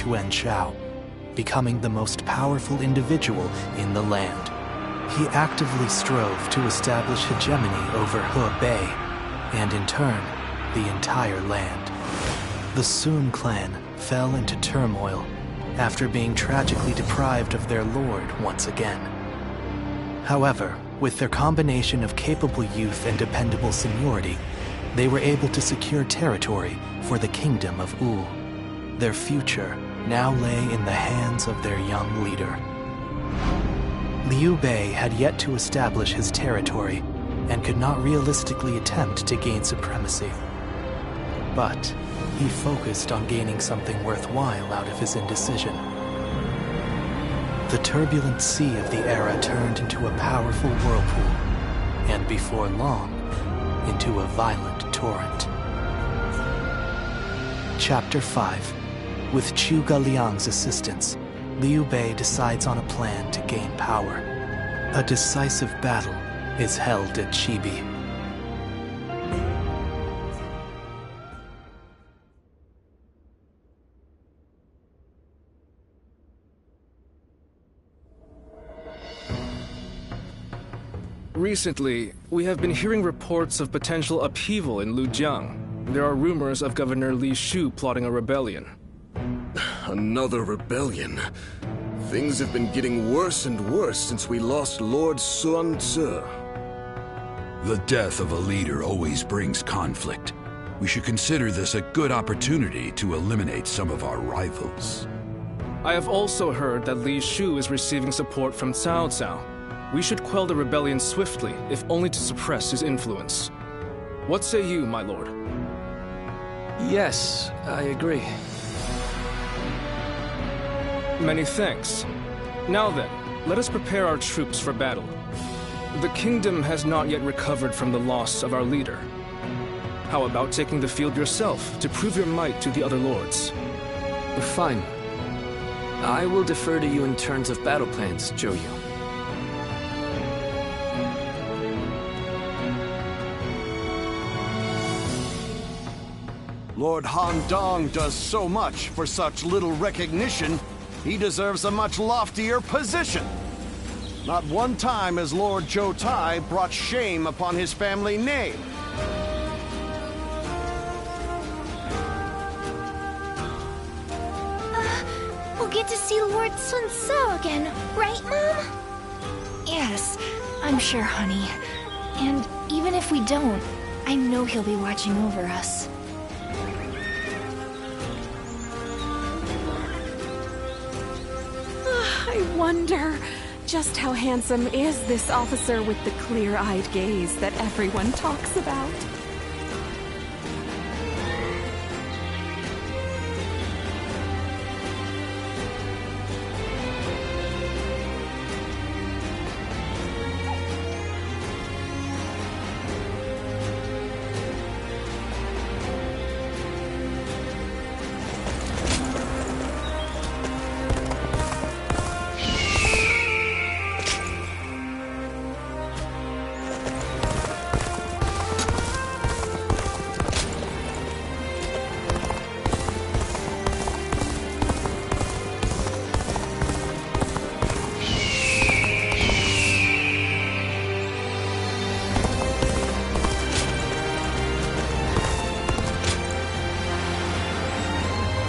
Yuan Shao, becoming the most powerful individual in the land. He actively strove to establish hegemony over Hebei, and in turn, the entire land. The Sun clan fell into turmoil after being tragically deprived of their lord once again. However, with their combination of capable youth and dependable seniority, they were able to secure territory for the Kingdom of Wu. Their future now lay in the hands of their young leader. Liu Bei had yet to establish his territory and could not realistically attempt to gain supremacy. But he focused on gaining something worthwhile out of his indecision. The turbulent sea of the era turned into a powerful whirlpool, and before long, into a violent torrent. Chapter 5. With Chu Galiang's assistance, Liu Bei decides on a plan to gain power. A decisive battle is held at Chibi. Recently, we have been hearing reports of potential upheaval in Lujiang. There are rumors of Governor Li Shu plotting a rebellion. Another rebellion. Things have been getting worse and worse since we lost Lord Sun Tzu. The death of a leader always brings conflict. We should consider this a good opportunity to eliminate some of our rivals. I have also heard that Li Shu is receiving support from Cao Cao. We should quell the rebellion swiftly, if only to suppress his influence. What say you, my lord? Yes, I agree. Many thanks. Now then, let us prepare our troops for battle. The kingdom has not yet recovered from the loss of our leader. How about taking the field yourself to prove your might to the other lords? Fine. I will defer to you in terms of battle plans, Zhou Yu. Lord Han Dong does so much for such little recognition, he deserves a much loftier position. Not one time has Lord Zhou Tai brought shame upon his family name. We'll get to see Lord Sun Tzu again, right, Mom? Yes, I'm sure, honey. And even if we don't, I know he'll be watching over us. I wonder, just how handsome is this officer with the clear-eyed gaze that everyone talks about?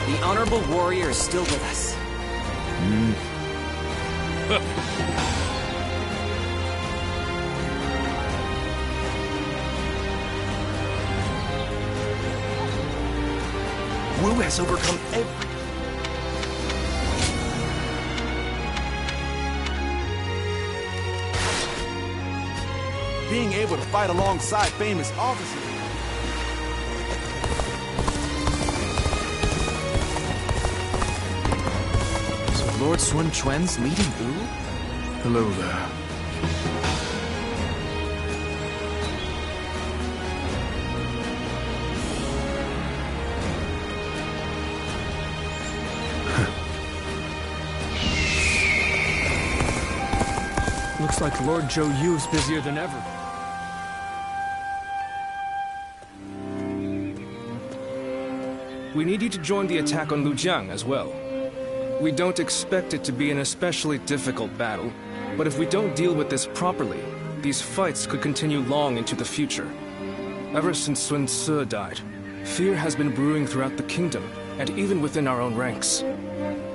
The honorable warrior is still with us. Wu has overcome every... Being able to fight alongside famous officers. So Lord Sun Quan's leading Wu? Hello there. Looks like Lord Zhou Yu's busier than ever. We need you to join the attack on Lujiang as well. We don't expect it to be an especially difficult battle, but if we don't deal with this properly, these fights could continue long into the future. Ever since Sun Ce died, fear has been brewing throughout the kingdom, and even within our own ranks.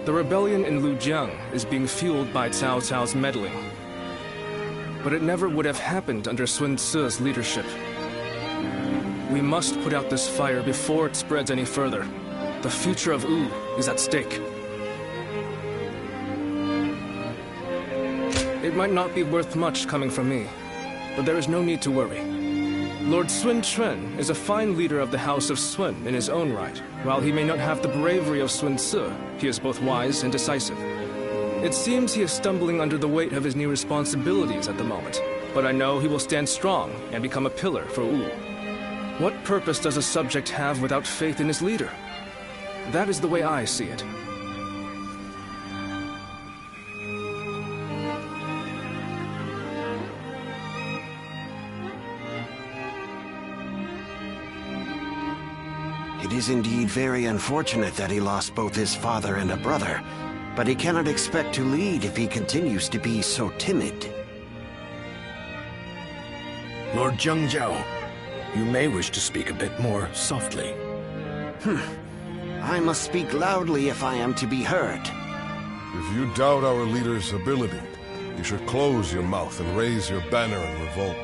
The rebellion in Lujiang is being fueled by Cao Cao's meddling. But it never would have happened under Sun Ce's leadership. We must put out this fire before it spreads any further. The future of Wu is at stake. It might not be worth much coming from me, but there is no need to worry. Lord Sun Quan is a fine leader of the House of Sun in his own right. While he may not have the bravery of Sun Ce, he is both wise and decisive. It seems he is stumbling under the weight of his new responsibilities at the moment, but I know he will stand strong and become a pillar for Wu. What purpose does a subject have without faith in his leader? That is the way I see it. It is indeed very unfortunate that he lost both his father and a brother, but he cannot expect to lead if he continues to be so timid. Lord Zhengjiao, you may wish to speak a bit more softly. I must speak loudly if I am to be heard. If you doubt our leader's ability, you should close your mouth and raise your banner in revolt.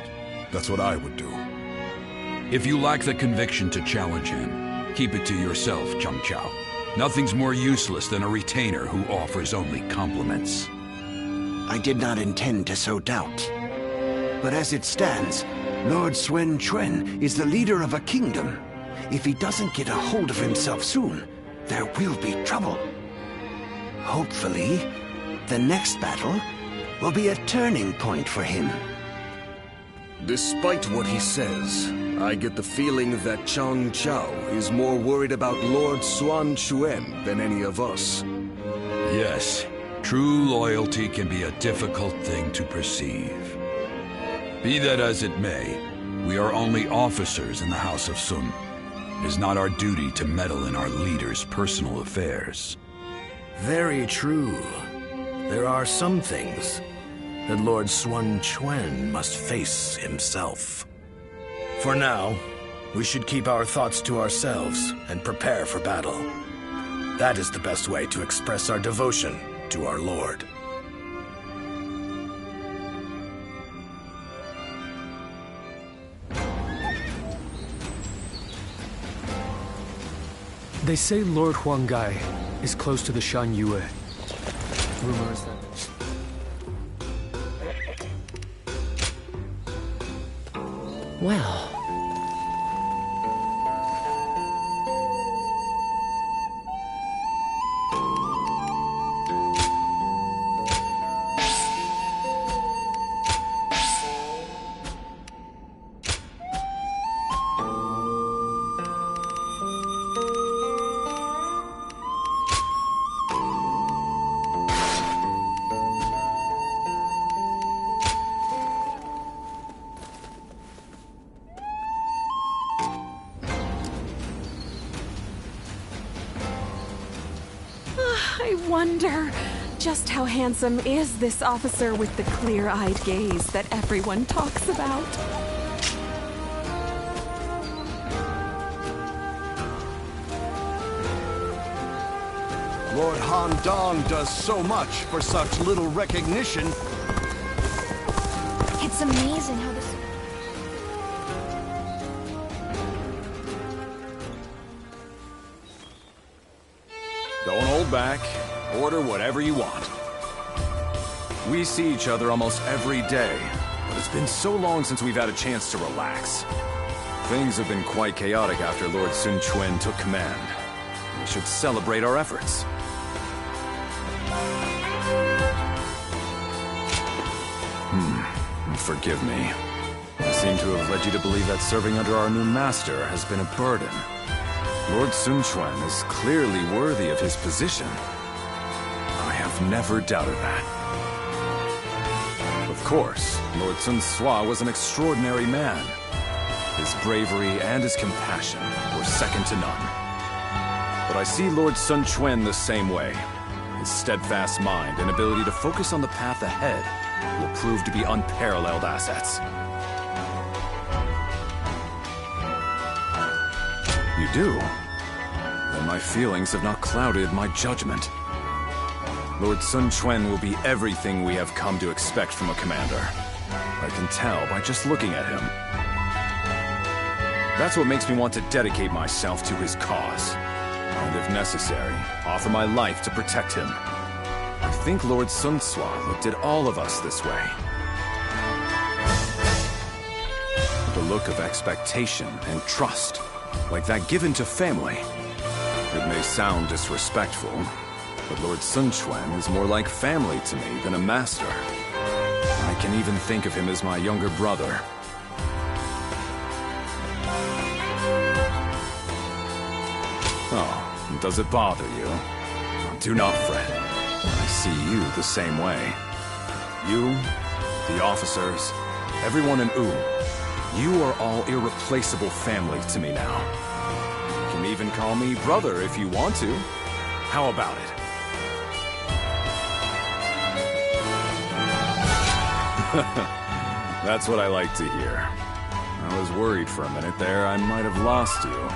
That's what I would do. If you lack the conviction to challenge him, keep it to yourself, Zheng Chao. Nothing's more useless than a retainer who offers only compliments. I did not intend to sow doubt. But as it stands, Lord Sun Quan is the leader of a kingdom. If he doesn't get a hold of himself soon, there will be trouble. Hopefully, the next battle will be a turning point for him. Despite what he says, I get the feeling that Zheng Chao is more worried about Lord Sun Quan than any of us. Yes, true loyalty can be a difficult thing to perceive. Be that as it may, we are only officers in the House of Sun. It is not our duty to meddle in our leader's personal affairs. Very true. There are some things that Lord Sun Quan must face himself. For now, we should keep our thoughts to ourselves and prepare for battle. That is the best way to express our devotion to our Lord. They say Lord Huanggai is close to the Shan Yue. Rumors that... Well... I wonder, just how handsome is this officer with the clear-eyed gaze that everyone talks about? Lord Han Dong does so much for such little recognition. It's amazing how this... Don't hold back. Order whatever you want. We see each other almost every day, but it's been so long since we've had a chance to relax. Things have been quite chaotic after Lord Sun Quan took command. We should celebrate our efforts. Forgive me. I seem to have led you to believe that serving under our new master has been a burden. Lord Sun Quan is clearly worthy of his position. I have never doubted that. Of course, Lord Sun Sua was an extraordinary man. His bravery and his compassion were second to none. But I see Lord Sun Quan the same way. His steadfast mind and ability to focus on the path ahead will prove to be unparalleled assets. You do? Then my feelings have not clouded my judgment. Lord Sun Quan will be everything we have come to expect from a commander. I can tell by just looking at him. That's what makes me want to dedicate myself to his cause. And if necessary, offer my life to protect him. I think Lord Sun Swa looked at all of us this way. With a look of expectation and trust, like that given to family. It may sound disrespectful, but Lord Sun Quan is more like family to me than a master. I can even think of him as my younger brother. Oh, does it bother you? Do not fret. I see you the same way. You, the officers, everyone in Oom. You are all irreplaceable family to me now. You can even call me brother if you want to. How about it? That's what I like to hear. I was worried for a minute there I might have lost you.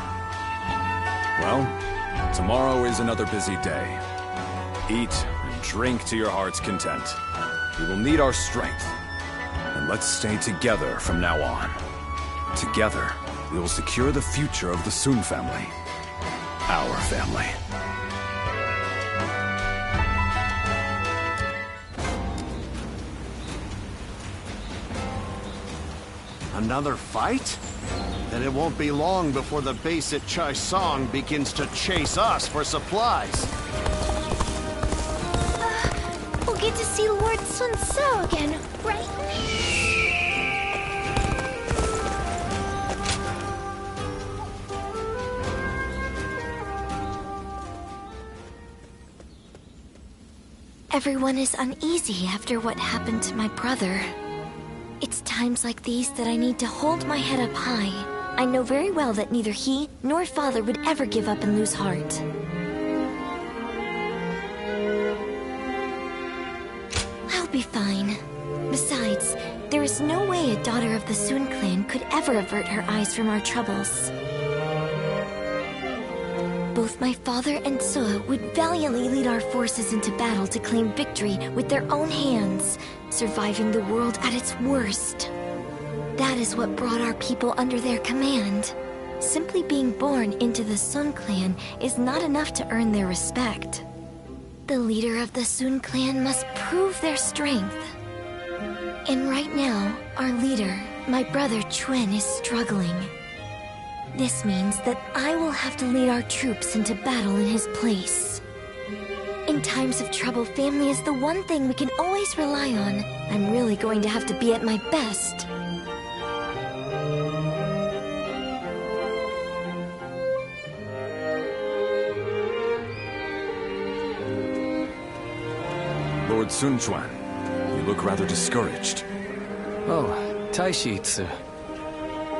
Well, tomorrow is another busy day. Eat and drink to your heart's content. We will need our strength. And let's stay together from now on. Together, we will secure the future of the Sun family. Our family. Another fight? Then it won't be long before the base at Chai Song begins to chase us for supplies. We'll get to see Lord Sun Sao again, right? Everyone is uneasy after what happened to my brother. It's times like these that I need to hold my head up high. I know very well that neither he nor father would ever give up and lose heart. I'll be fine. Besides, there is no way a daughter of the Sun clan could ever avert her eyes from our troubles. Both my father and Suh would valiantly lead our forces into battle to claim victory with their own hands, surviving the world at its worst. That is what brought our people under their command. Simply being born into the Sun clan is not enough to earn their respect. The leader of the Sun clan must prove their strength. And right now, our leader, my brother Chuen, is struggling. This means that I will have to lead our troops into battle in his place. In times of trouble, family is the one thing we can always rely on. I'm really going to have to be at my best. Lord Sun Quan, you look rather discouraged. Oh, Taishitsu.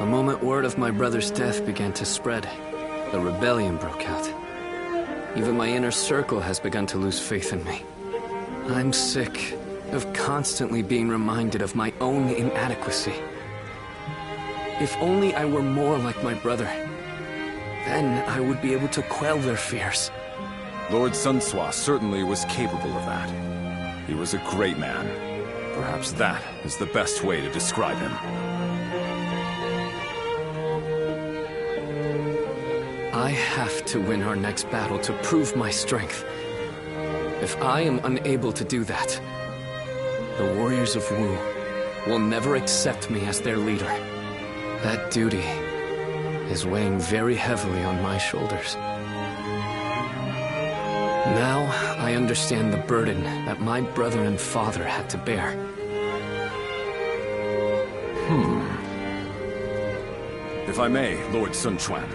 The moment word of my brother's death began to spread, a rebellion broke out. Even my inner circle has begun to lose faith in me. I'm sick of constantly being reminded of my own inadequacy. If only I were more like my brother, then I would be able to quell their fears. Lord Sun Swa certainly was capable of that. He was a great man. Perhaps that is the best way to describe him. I have to win our next battle to prove my strength. If I am unable to do that, the warriors of Wu will never accept me as their leader. That duty is weighing very heavily on my shoulders. Now I understand the burden that my brother and father had to bear. If I may, Lord Sun Quan.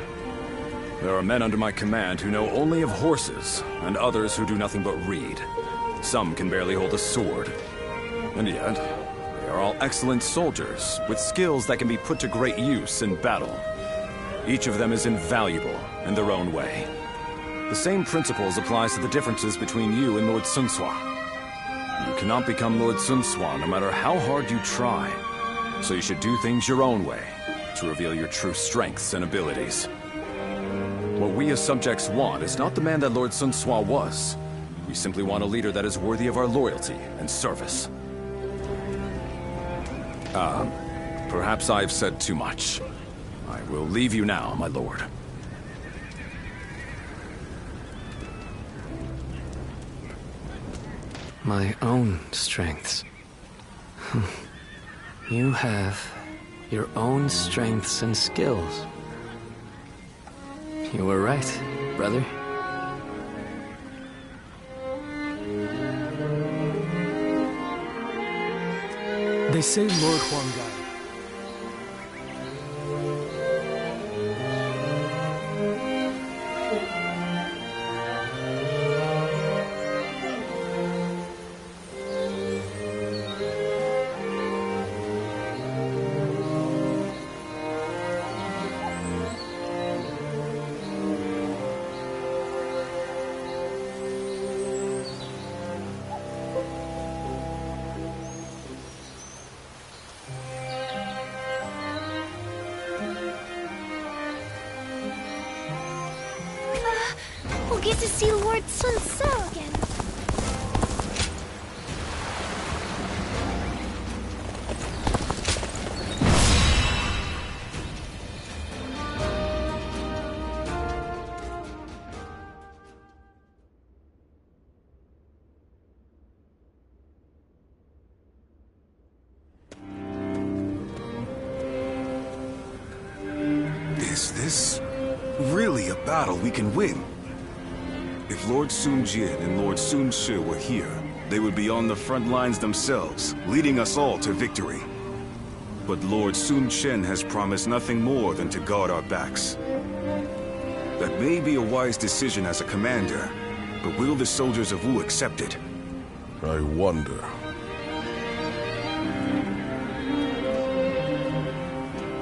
There are men under my command who know only of horses, and others who do nothing but read. Some can barely hold a sword. And yet, they are all excellent soldiers, with skills that can be put to great use in battle. Each of them is invaluable in their own way. The same principles applies to the differences between you and Lord Sun Swa. You cannot become Lord Sun Swa no matter how hard you try. So you should do things your own way, to reveal your true strengths and abilities. What we as subjects want is not the man that Lord Sun Swa was. We simply want a leader that is worthy of our loyalty and service. Perhaps I've said too much. I will leave you now, my lord. My own strengths. You have your own strengths and skills. You were right, brother. They say Lord Huangai. We'll get to see Lord Sun Sao again. Is this really a battle we can win? If Lord Sun Jin and Lord Sun Shi were here, they would be on the front lines themselves, leading us all to victory. But Lord Sun Chen has promised nothing more than to guard our backs. That may be a wise decision as a commander, but will the soldiers of Wu accept it? I wonder.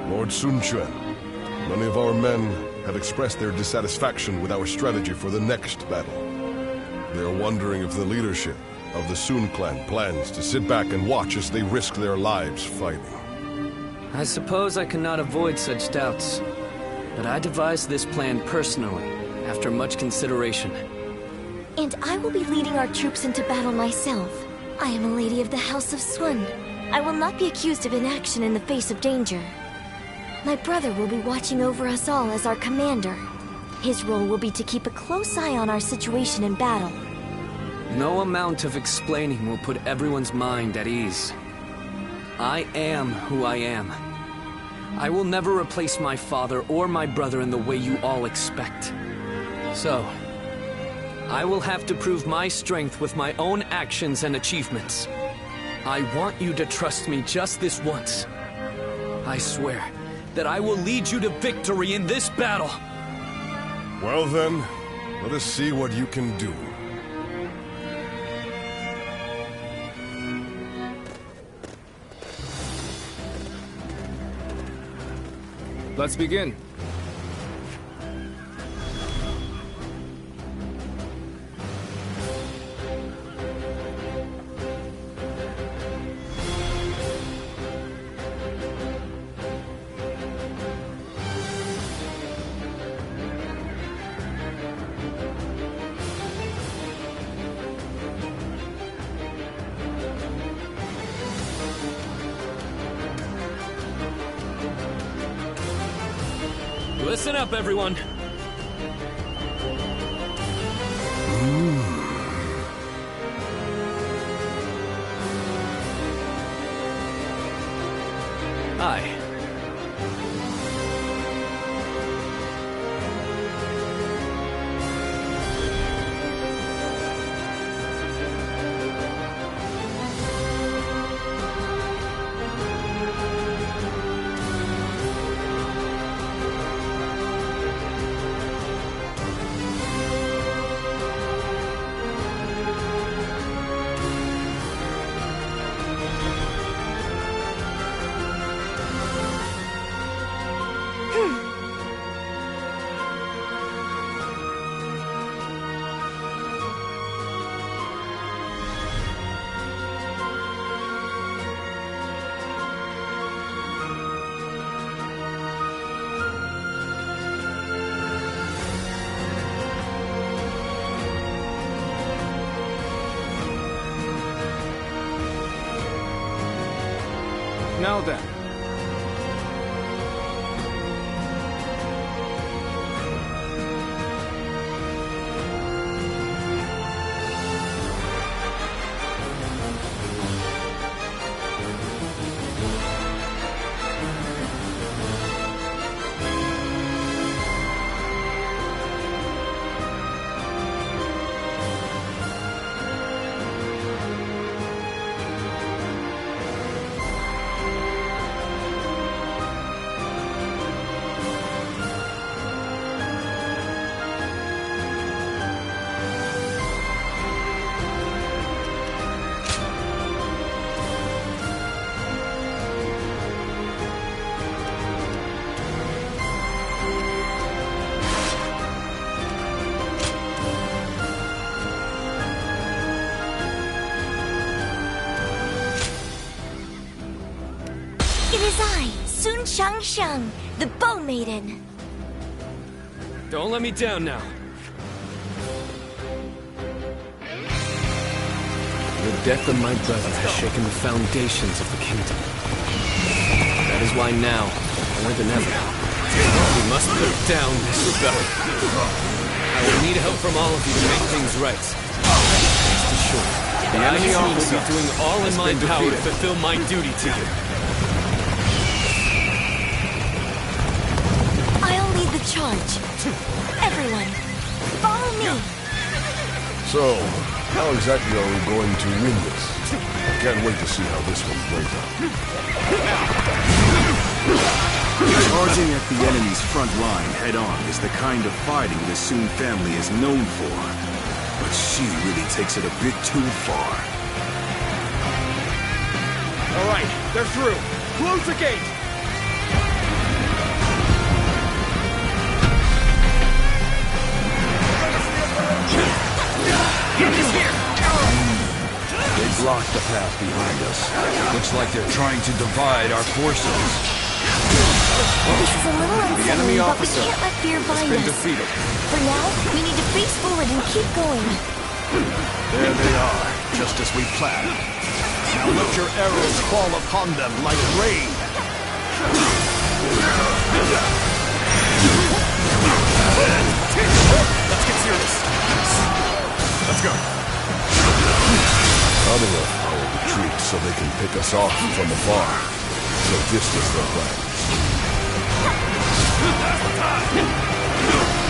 Lord Sun Quan, many of our men have expressed their dissatisfaction with our strategy for the next battle. They are wondering if the leadership of the Sun clan plans to sit back and watch as they risk their lives fighting. I suppose I cannot avoid such doubts, but I devised this plan personally, after much consideration. And I will be leading our troops into battle myself. I am a lady of the House of Sun. I will not be accused of inaction in the face of danger. My brother will be watching over us all as our commander. His role will be to keep a close eye on our situation in battle. No amount of explaining will put everyone's mind at ease. I am who I am. I will never replace my father or my brother in the way you all expect. So, I will have to prove my strength with my own actions and achievements. I want you to trust me just this once. I swear that I will lead you to victory in this battle. Well then, let us see what you can do. Let's begin. Listen up, everyone. Hi. Now then. It is I, Sun Shang, the Bow Maiden. Don't let me down now. The death of my brother has shaken the foundations of the kingdom. That is why now, more than ever, we must put down this rebellion. I will need help from all of you to make things right. Rest assured, the enemy will be doing all in my power to fulfill my duty to you. I'll lead the charge. Everyone, follow me. So, how exactly are we going to win this? I can't wait to see how this one plays out. Charging at the enemy's front line head-on is the kind of fighting the Sun family is known for. But she really takes it a bit too far. All right, they're through. Close the gate! They blocked the path behind us. Looks like they're trying to divide our forces. This is a little unsettling, enemy but we officer can't let fear bind us. Defeated. For now, we need to face forward and keep going. There they are, just as we planned. Now let your arrows fall upon them like rain. Let's get serious. Let's go. Not enough our retreat so they can pick us off from afar. So this is their plan.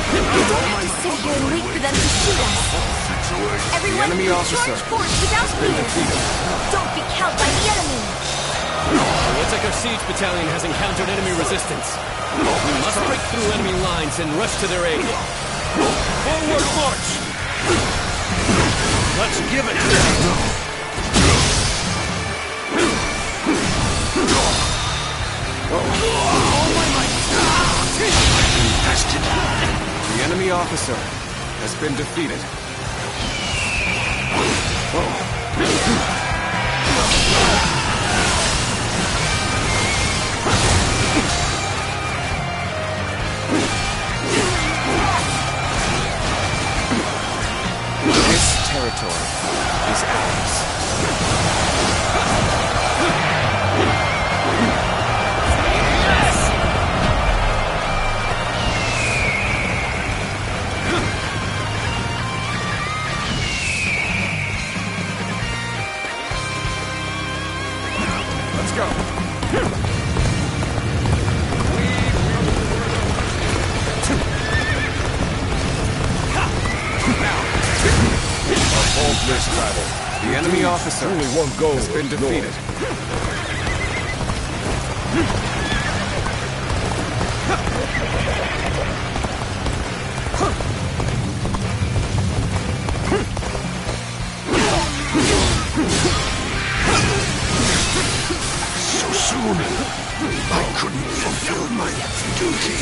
We don't have to sit here and wait for them to shoot us. Everyone, enemy officer charge forward without fear. Don't be cowed by the enemy. The Whittaker Siege Battalion has encountered enemy resistance. We must break through enemy lines and rush to their aid. Forward march! Let's give it to them! The enemy officer has been defeated. This territory is ours. Let's go. This battle. The enemy officer Only one goal has been defeated. So soon, I couldn't fulfill my duty.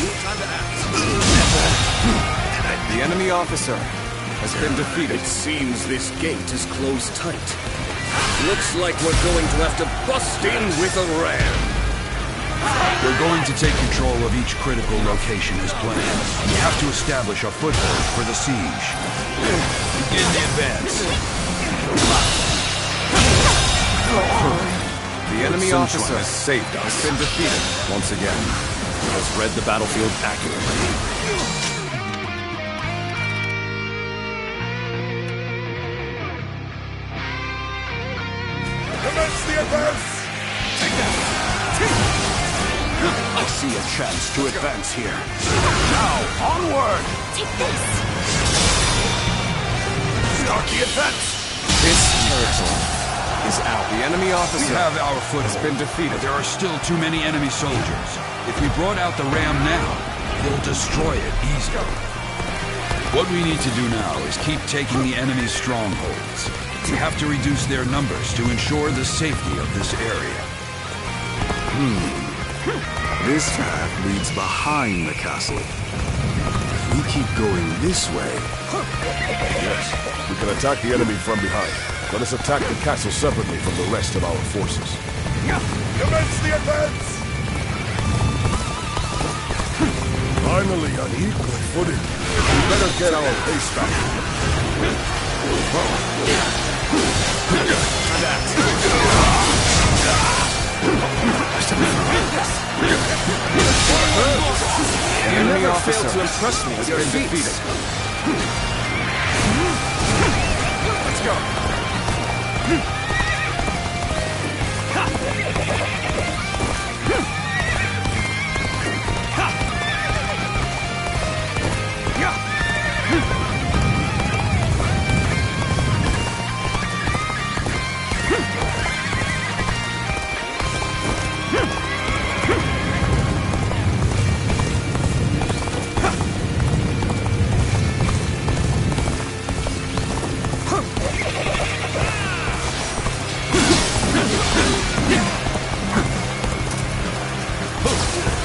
The enemy officer has been defeated. It seems this gate is closed tight. Looks like we're going to have to bust in with a ram. We're going to take control of each critical location as planned. We have to establish a foothold for the siege. Begin the advance. The The enemy officer has saved us. Has been defeated once again. He has read the battlefield accurately. Commence the advance! Take that! I see a chance to advance here. Now, onward! Take this! Start the advance! This territory is out. The enemy officer We have our foot has been defeated. There are still too many enemy soldiers. If we brought out the ram now, they'll destroy it easily. What we need to do now is keep taking the enemy's strongholds. We have to reduce their numbers to ensure the safety of this area. This path leads behind the castle. If we keep going this way... Yes, we can attack the enemy from behind. Let us attack the castle separately from the rest of our forces. Commence the advance! Finally, on equal footing. We better get our pace back. The enemy officer to impress me has been defeated. Let's go.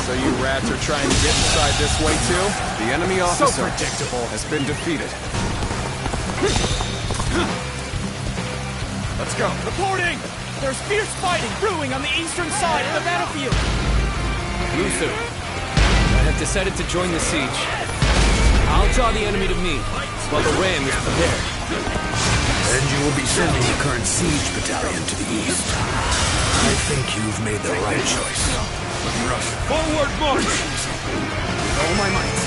So you rats are trying to get inside this way too? The enemy officer has been defeated. Let's go. Reporting! There's fierce fighting brewing on the eastern side of the battlefield. Luther, I have decided to join the siege. I'll draw the enemy to me, while the ram is prepared. And you will be sending the current siege battalion to the east. I think you've made the right choice. Forward march! With all my might.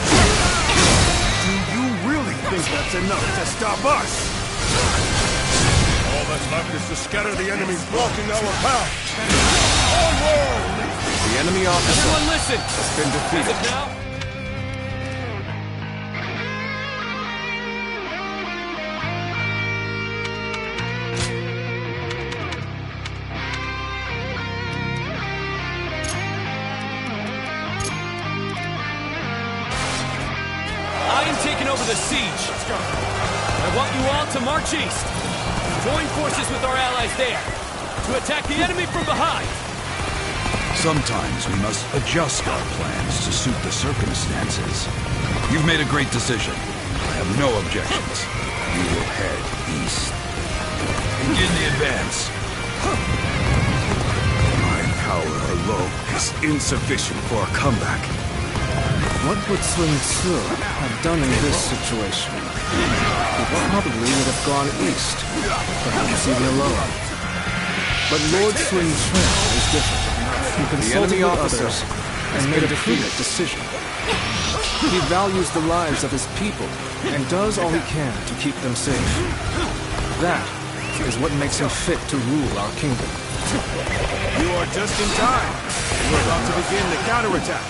Do you really think that's enough to stop us? All that's left is to scatter the enemies blocking our path. Onward! The enemy officer Everyone listen! has been defeated. Now? I am taking over the siege. Let's go. I want you all to march east. Join forces with our allies there to attack the enemy from behind. Sometimes we must adjust our plans to suit the circumstances. You've made a great decision. I have no objections. We will head east. Begin the advance. My power alone is insufficient for a comeback. What would Sun Tzu have done in this situation? He probably would have gone east, perhaps even alone. But Lord Sun Quan is different. He consulted with others and made a prudent decision. He values the lives of his people and does all he can to keep them safe. That is what makes him fit to rule our kingdom. You are just in time. We're about to begin the counterattack.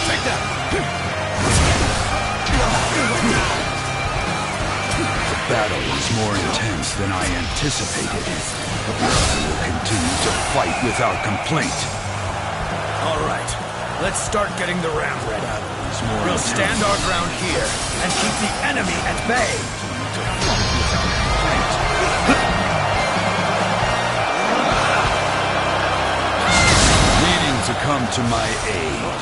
Take that! The battle is more intense than I anticipated. But I will continue to fight without complaint. All right, let's start getting the ram ready. We'll Intense. stand our ground here and keep the enemy at bay. Needing to come to my aid.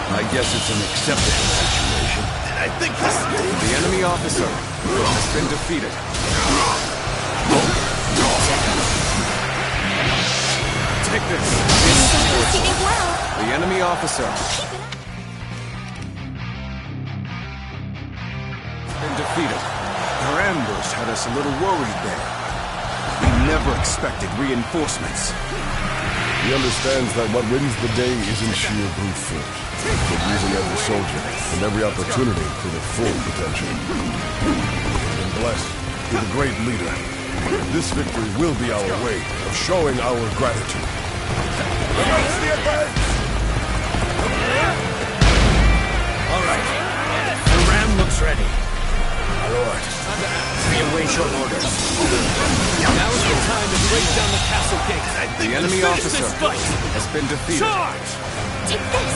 I guess it's an acceptable situation. I think this... The enemy officer has been defeated. Take this. You did well. The enemy officer has been defeated. Our ambush March had us a little worried there. We never expected reinforcements. He understands that what wins the day isn't sheer brute force, but using every soldier and every opportunity to their full potential. And blessed with a great leader, this victory will be our way of showing our gratitude. Commence the advance! All right. The ram looks ready. My lord, we await your orders. Now is the time to break down the castle gates. The enemy officer has been defeated. Charge! Take this!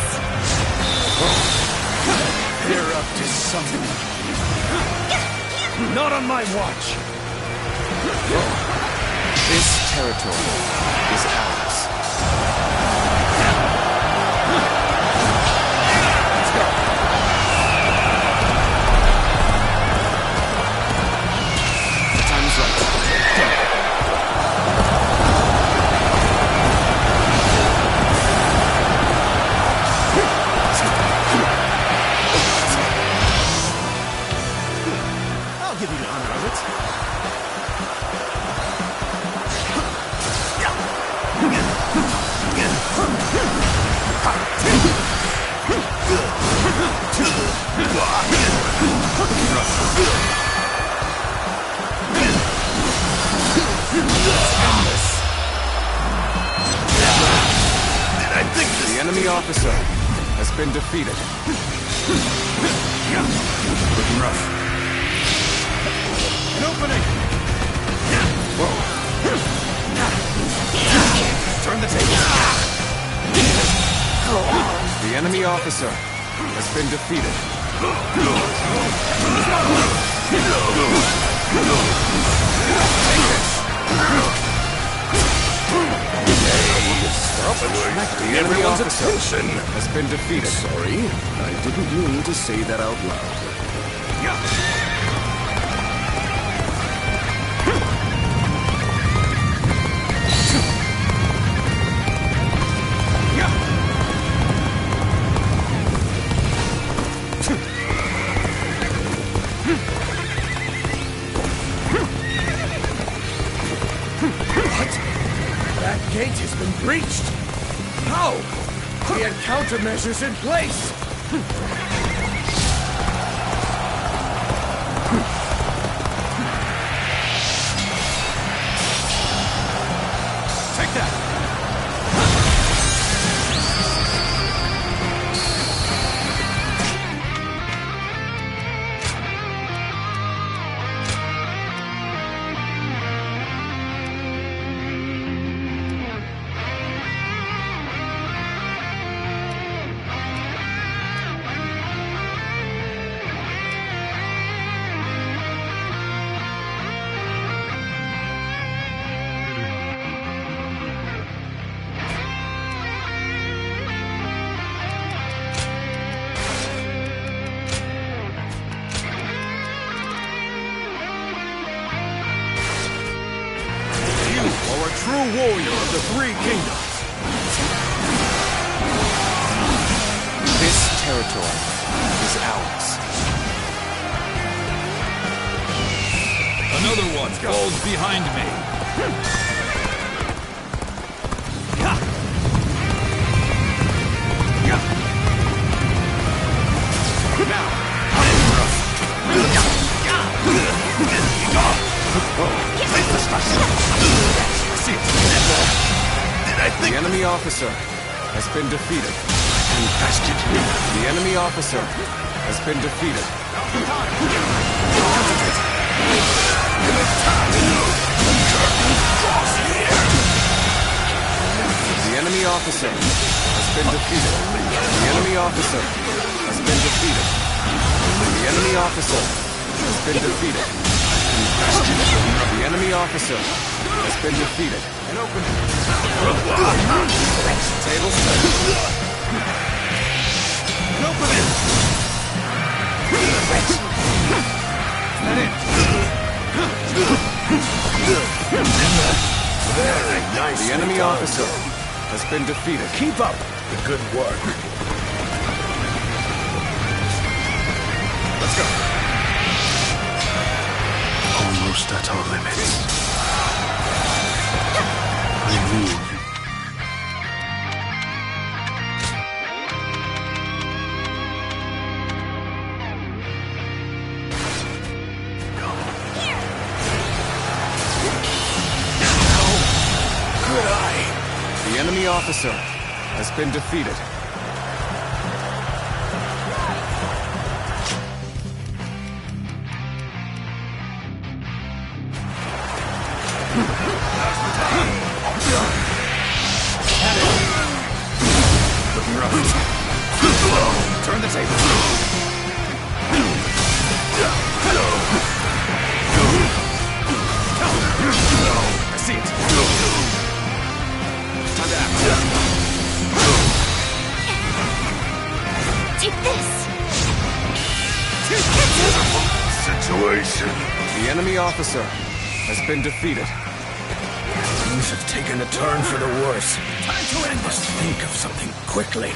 They're up to something. Not on my watch. This territory is ours. Let's go. The time is right. I'll give you the honor of it. The enemy officer has been defeated. Looking rough. An opening! Turn the tables. The enemy officer has been defeated. The enemy officer has been defeated. Sorry, I didn't mean to say that out loud. That gate has been breached. How? We had countermeasures in place. Take that! True warrior of the Three Kingdoms. This territory is ours. Another one falls behind me. The enemy officer has been defeated. The enemy officer has been defeated. The enemy officer has been defeated. The enemy officer has been defeated. The enemy officer has been defeated. The enemy officer has been defeated. An opening. Table set. An opening. That it. Very nice. The enemy officer has been defeated. Keep up the good work. Let's go. pushed at our limits. I move. Good eye. The enemy officer has been defeated. Looking rough. Turn the table. I see it. Time to act. Take this! Situation. The enemy officer has been defeated. Things have taken a turn for the worse. Time to end this. Think of something quickly.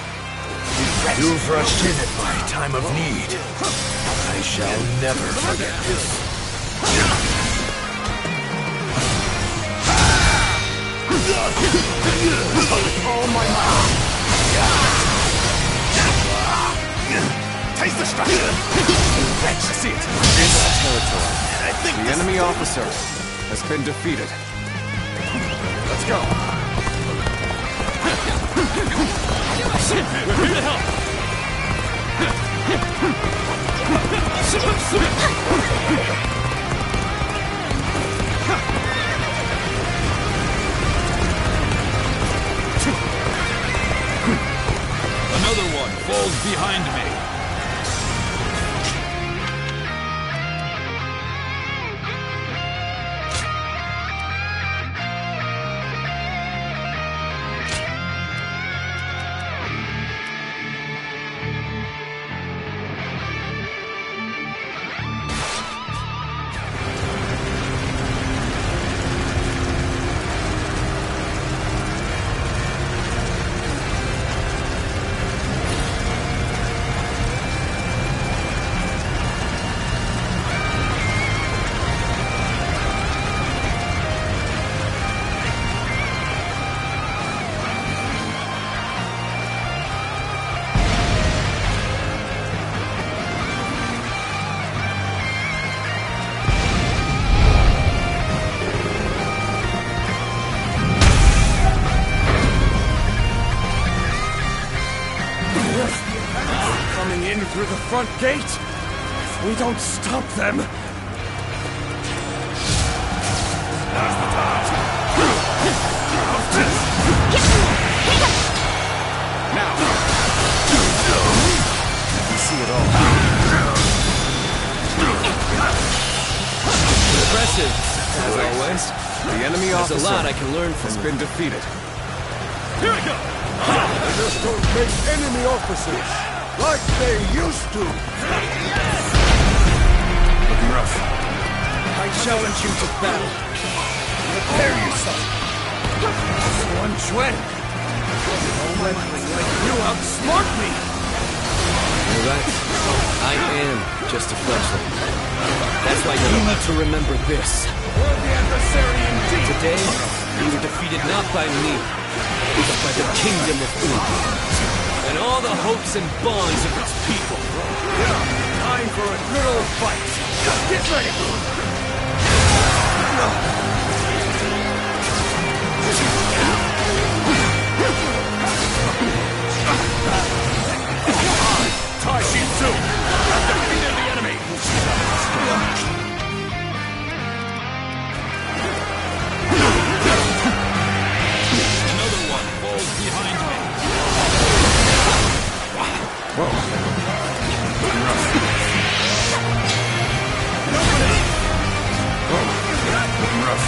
You've rushed in at my time of need. I shall never forget this. All my might. Taste the structure. I see it. This territory. The enemy officer has been defeated. Let's go. We're here to help. Another one falls behind me. Through the front gate. If we don't stop them. Now. You see it all. Impressive, as always. The enemy There's officer a lot I can learn from has you. been defeated. Here we go. I just don't make enemy officers like they used to. Looking rough. I challenge you to battle. Prepare yourself. One Chuan. You outsmart me. You're right. I am just a fleshling. That's why you need to remember this. Worthy adversary indeed. Today, we were defeated not by me, but by the kingdom of Ud, and all the hopes and bonds of its people. Time for a good old fight. Get ready. Taishitsu! I've defeated the enemy! Another one falls behind me. Whoa. Looking rough. Whoa. Looking rough.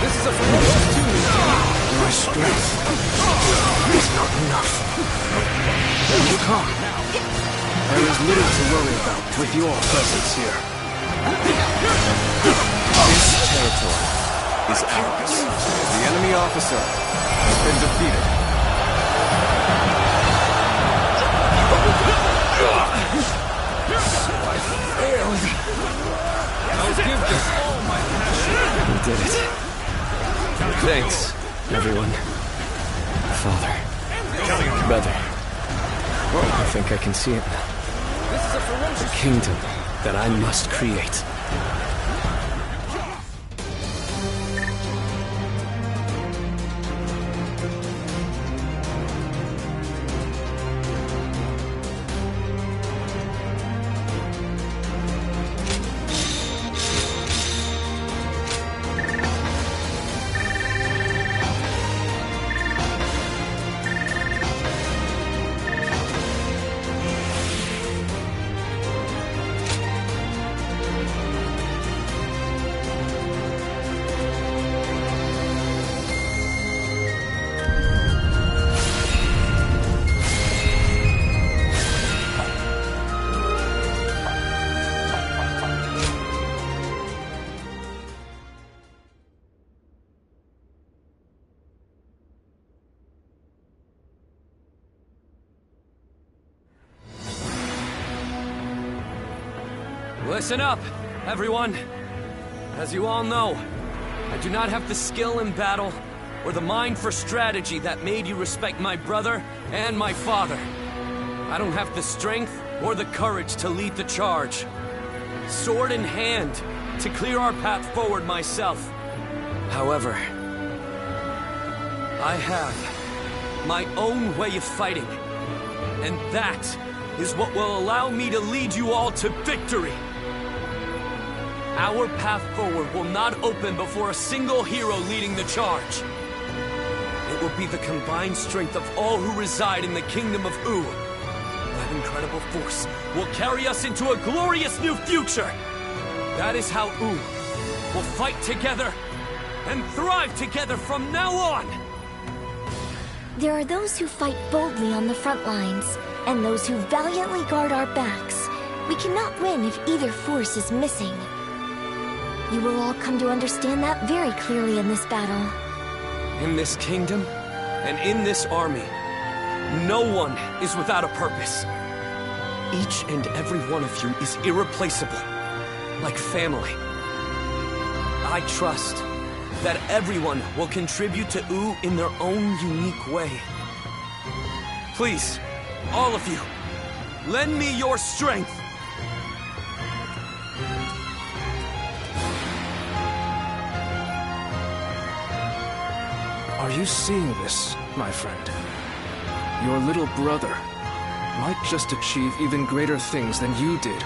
This is a ferocious tune. My strength is not enough. Then you come. There is little to worry about with your presence here. This territory is ours. The enemy officer has been defeated. So I failed. I'll give this all my passion. We did it. Thanks, everyone. Father. Brother. I think I can see it now. This is a ferocious A kingdom that I must create. Listen up, everyone. As you all know, I do not have the skill in battle or the mind for strategy that made you respect my brother and my father. I don't have the strength or the courage to lead the charge. Sword in hand, to clear our path forward myself. However, I have my own way of fighting, and that is what will allow me to lead you all to victory. Our path forward will not open before a single hero leading the charge. It will be the combined strength of all who reside in the kingdom of U. That incredible force will carry us into a glorious new future. That is how U will fight together and thrive together from now on. There are those who fight boldly on the front lines, and those who valiantly guard our backs. We cannot win if either force is missing. You will all come to understand that very clearly in this battle. In this kingdom, and in this army, no one is without a purpose. Each and every one of you is irreplaceable, like family. I trust that everyone will contribute to U in their own unique way. Please, all of you, lend me your strength. Are you seeing this, my friend? Your little brother might just achieve even greater things than you did.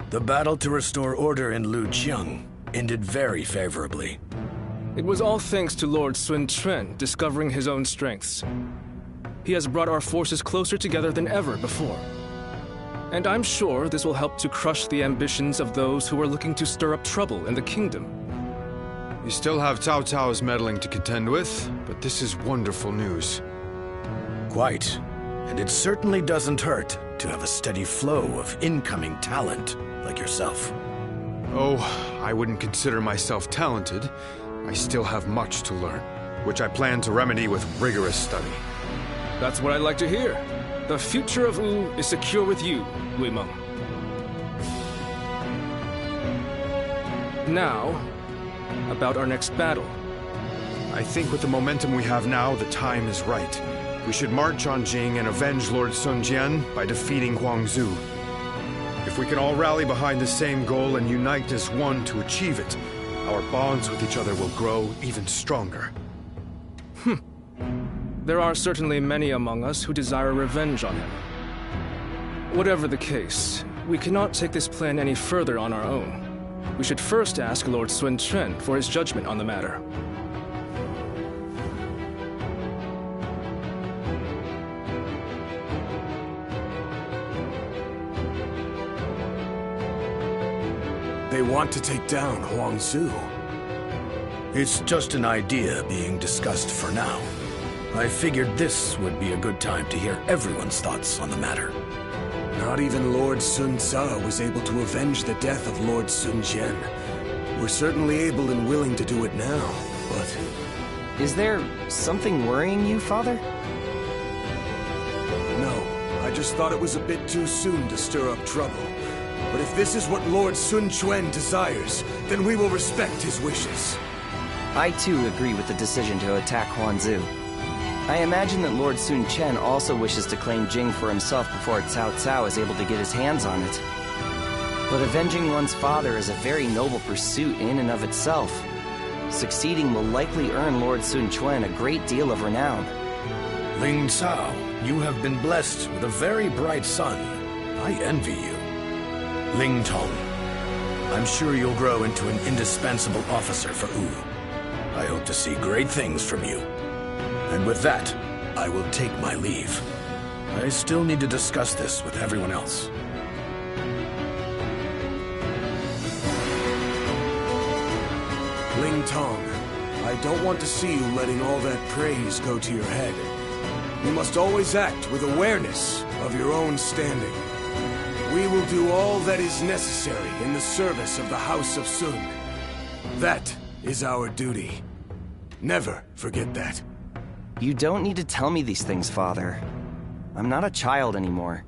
The battle to restore order in Luqiang ended very favorably. It was all thanks to Lord Sun Quan discovering his own strengths. He has brought our forces closer together than ever before. And I'm sure this will help to crush the ambitions of those who are looking to stir up trouble in the kingdom. You still have Cao Cao's meddling to contend with, but this is wonderful news. Quite. And it certainly doesn't hurt to have a steady flow of incoming talent like yourself. Oh, I wouldn't consider myself talented. I still have much to learn, which I plan to remedy with rigorous study. That's what I'd like to hear. The future of U is secure with you, Wei Meng. Now, about our next battle. I think with the momentum we have now, the time is right. We should march on Jing and avenge Lord Sun Jian by defeating Huangzu. If we can all rally behind the same goal and unite as one to achieve it, our bonds with each other will grow even stronger. There are certainly many among us who desire revenge on him. Whatever the case, we cannot take this plan any further on our own. We should first ask Lord Sun Quan for his judgment on the matter. may want to take down Huangzu. It's just an idea being discussed for now. I figured this would be a good time to hear everyone's thoughts on the matter. Not even Lord Sun Tzu was able to avenge the death of Lord Sun Jian. We're certainly able and willing to do it now, but... Is there something worrying you, Father? No, I just thought it was a bit too soon to stir up trouble. But if this is what Lord Sun Quan desires, then we will respect his wishes. I too agree with the decision to attack Huangzu. I imagine that Lord Sun Chen also wishes to claim Jing for himself before Cao Cao is able to get his hands on it. But avenging one's father is a very noble pursuit in and of itself. Succeeding will likely earn Lord Sun Quan a great deal of renown. Ling Cao, you have been blessed with a very bright son. I envy you. Ling Tong, I'm sure you'll grow into an indispensable officer for Wu. I hope to see great things from you. And with that, I will take my leave. I still need to discuss this with everyone else. Ling Tong, I don't want to see you letting all that praise go to your head. You must always act with awareness of your own standing. We will do all that is necessary in the service of the House of Sun. That is our duty. Never forget that. You don't need to tell me these things, Father. I'm not a child anymore.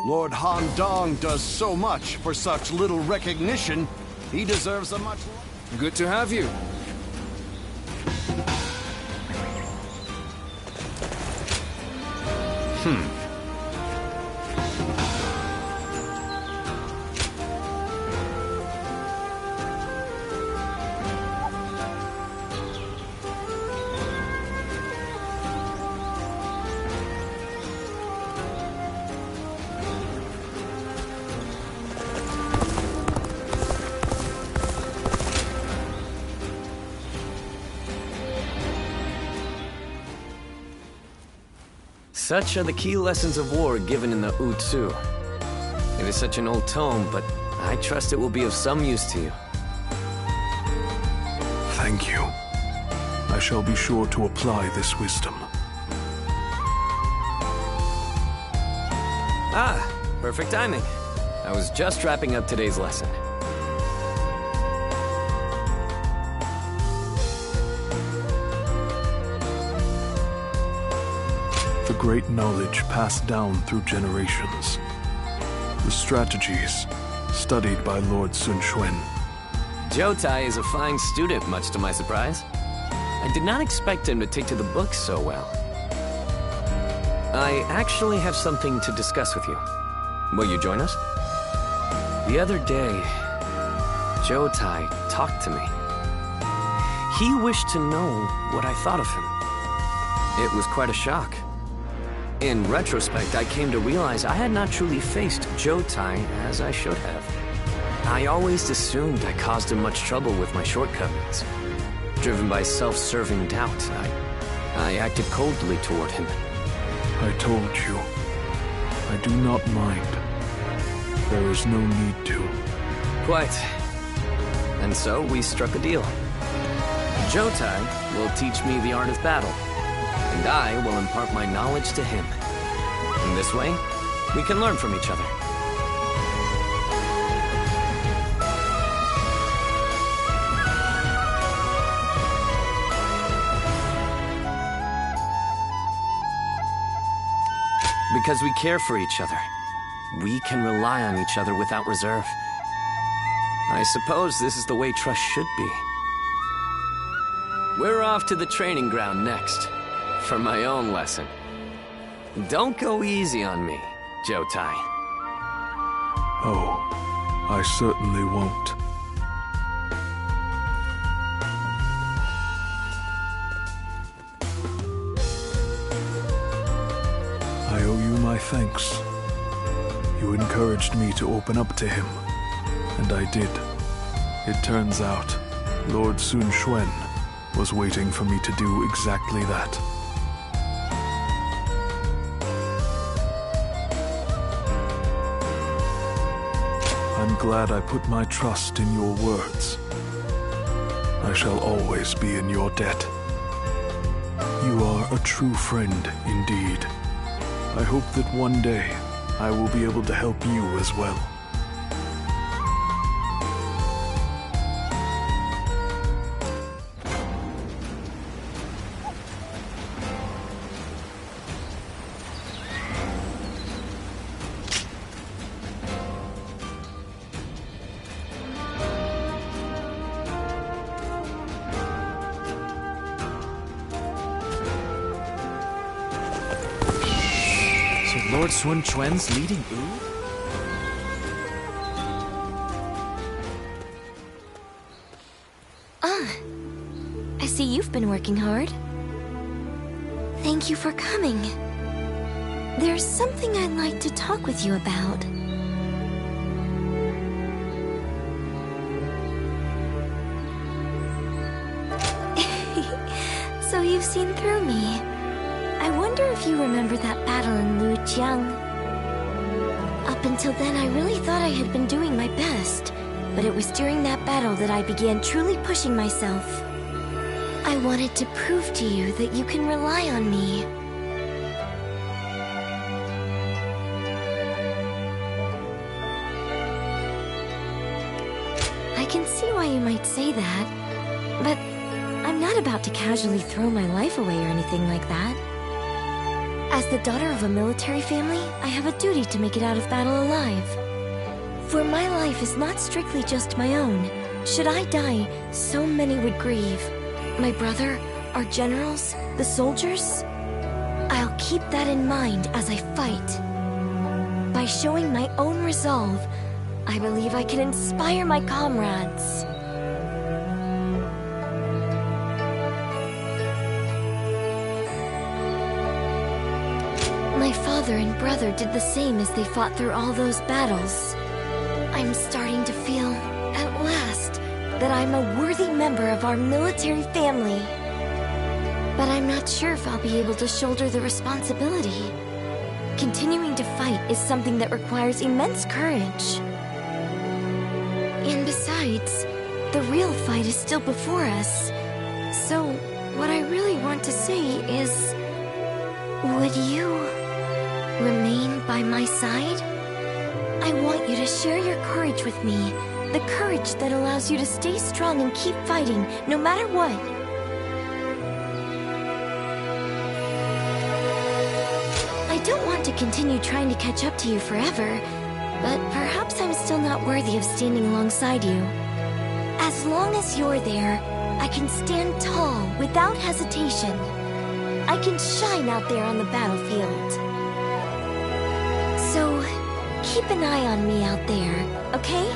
Lord Han Dong does so much for such little recognition. He deserves a much... Good to have you. Such are the key lessons of war given in the Utsu. It is such an old tome, but I trust it will be of some use to you. Thank you. I shall be sure to apply this wisdom. Ah, perfect timing. I was just wrapping up today's lesson. The great knowledge passed down through generations. The strategies studied by Lord Sun Quan. Jotai is a fine student, much to my surprise. I did not expect him to take to the books so well. I actually have something to discuss with you. Will you join us? The other day, Jotai talked to me. He wished to know what I thought of him. It was quite a shock. In retrospect, I came to realize I had not truly faced Jotai as I should have. I always assumed I caused him much trouble with my shortcomings. Driven by self-serving doubt, I acted coldly toward him. I told you. I do not mind. There is no need to. Quite. And so we struck a deal. Jotai will teach me the art of battle, and I will impart my knowledge to him. In this way, we can learn from each other. Because we care for each other, we can rely on each other without reserve. I suppose this is the way trust should be. We're off to the training ground next, for my own lesson. Don't go easy on me, Jotai. Oh, I certainly won't. I owe you my thanks. You encouraged me to open up to him, and I did. It turns out, Lord Sun Quan was waiting for me to do exactly that. I'm glad I put my trust in your words. I shall always be in your debt. You are a true friend indeed. I hope that one day I will be able to help you as well. Lord Sun Quan's leading Wu? I see you've been working hard. Thank you for coming. There's something I'd like to talk with you about. So you've seen through me. I wonder if you remember that battle in Lujiang. Up until then, I really thought I had been doing my best. But it was during that battle that I began truly pushing myself. I wanted to prove to you that you can rely on me. I can see why you might say that, but I'm not about to casually throw my life away or anything like that. As the daughter of a military family, I have a duty to make it out of battle alive. For my life is not strictly just my own. Should I die, so many would grieve. My brother, our generals, the soldiers. I'll keep that in mind as I fight. By showing my own resolve, I believe I can inspire my comrades. My father and brother did the same as they fought through all those battles. I'm starting to feel, at last, that I'm a worthy member of our military family. But I'm not sure if I'll be able to shoulder the responsibility. Continuing to fight is something that requires immense courage. And besides, the real fight is still before us. So, what I really want to say is... would you remain by my side? I want you to share your courage with me. The courage that allows you to stay strong and keep fighting, no matter what. I don't want to continue trying to catch up to you forever, but perhaps I'm still not worthy of standing alongside you. As long as you're there, I can stand tall without hesitation. I can shine out there on the battlefield. So, keep an eye on me out there, okay?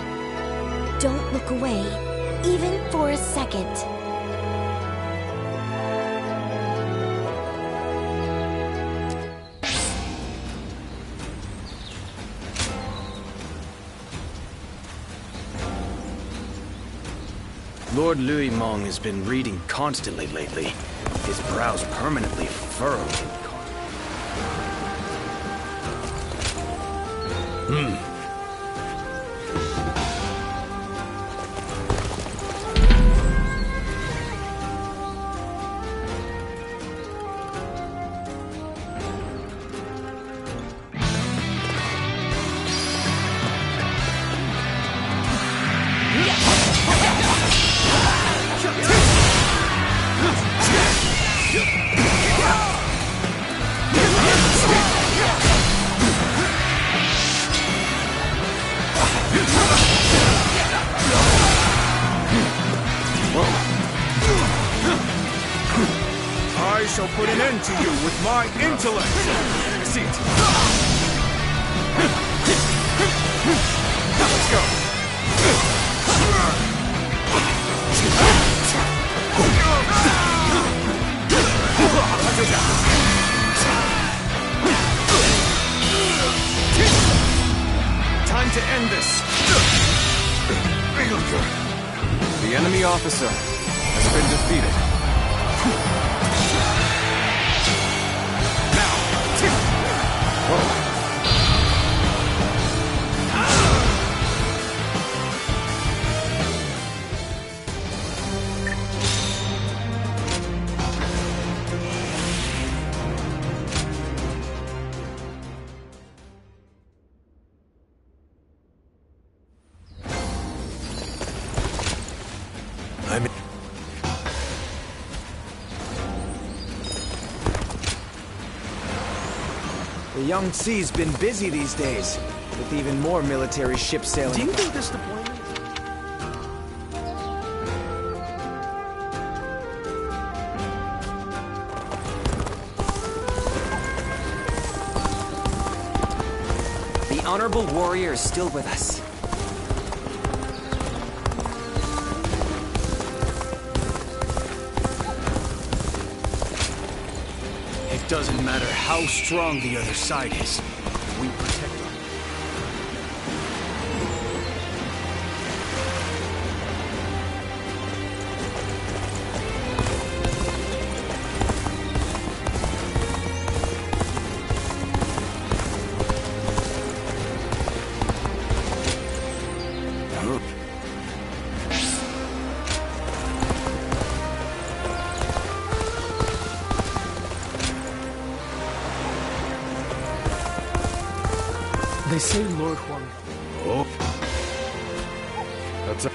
Don't look away, even for a second. Lord Louis Mong has been reading constantly lately. His brows permanently furrowed. I shall put an end to you with my intellect! See it. Let's go. Time to end this. The enemy officer has been defeated. The Yangtze's been busy these days, with even more military ships sailing. Do you think this deployment... The Honorable Warrior is still with us. It doesn't matter how strong the other side is. We protect them. They say Lord Huang... Oh. That's a...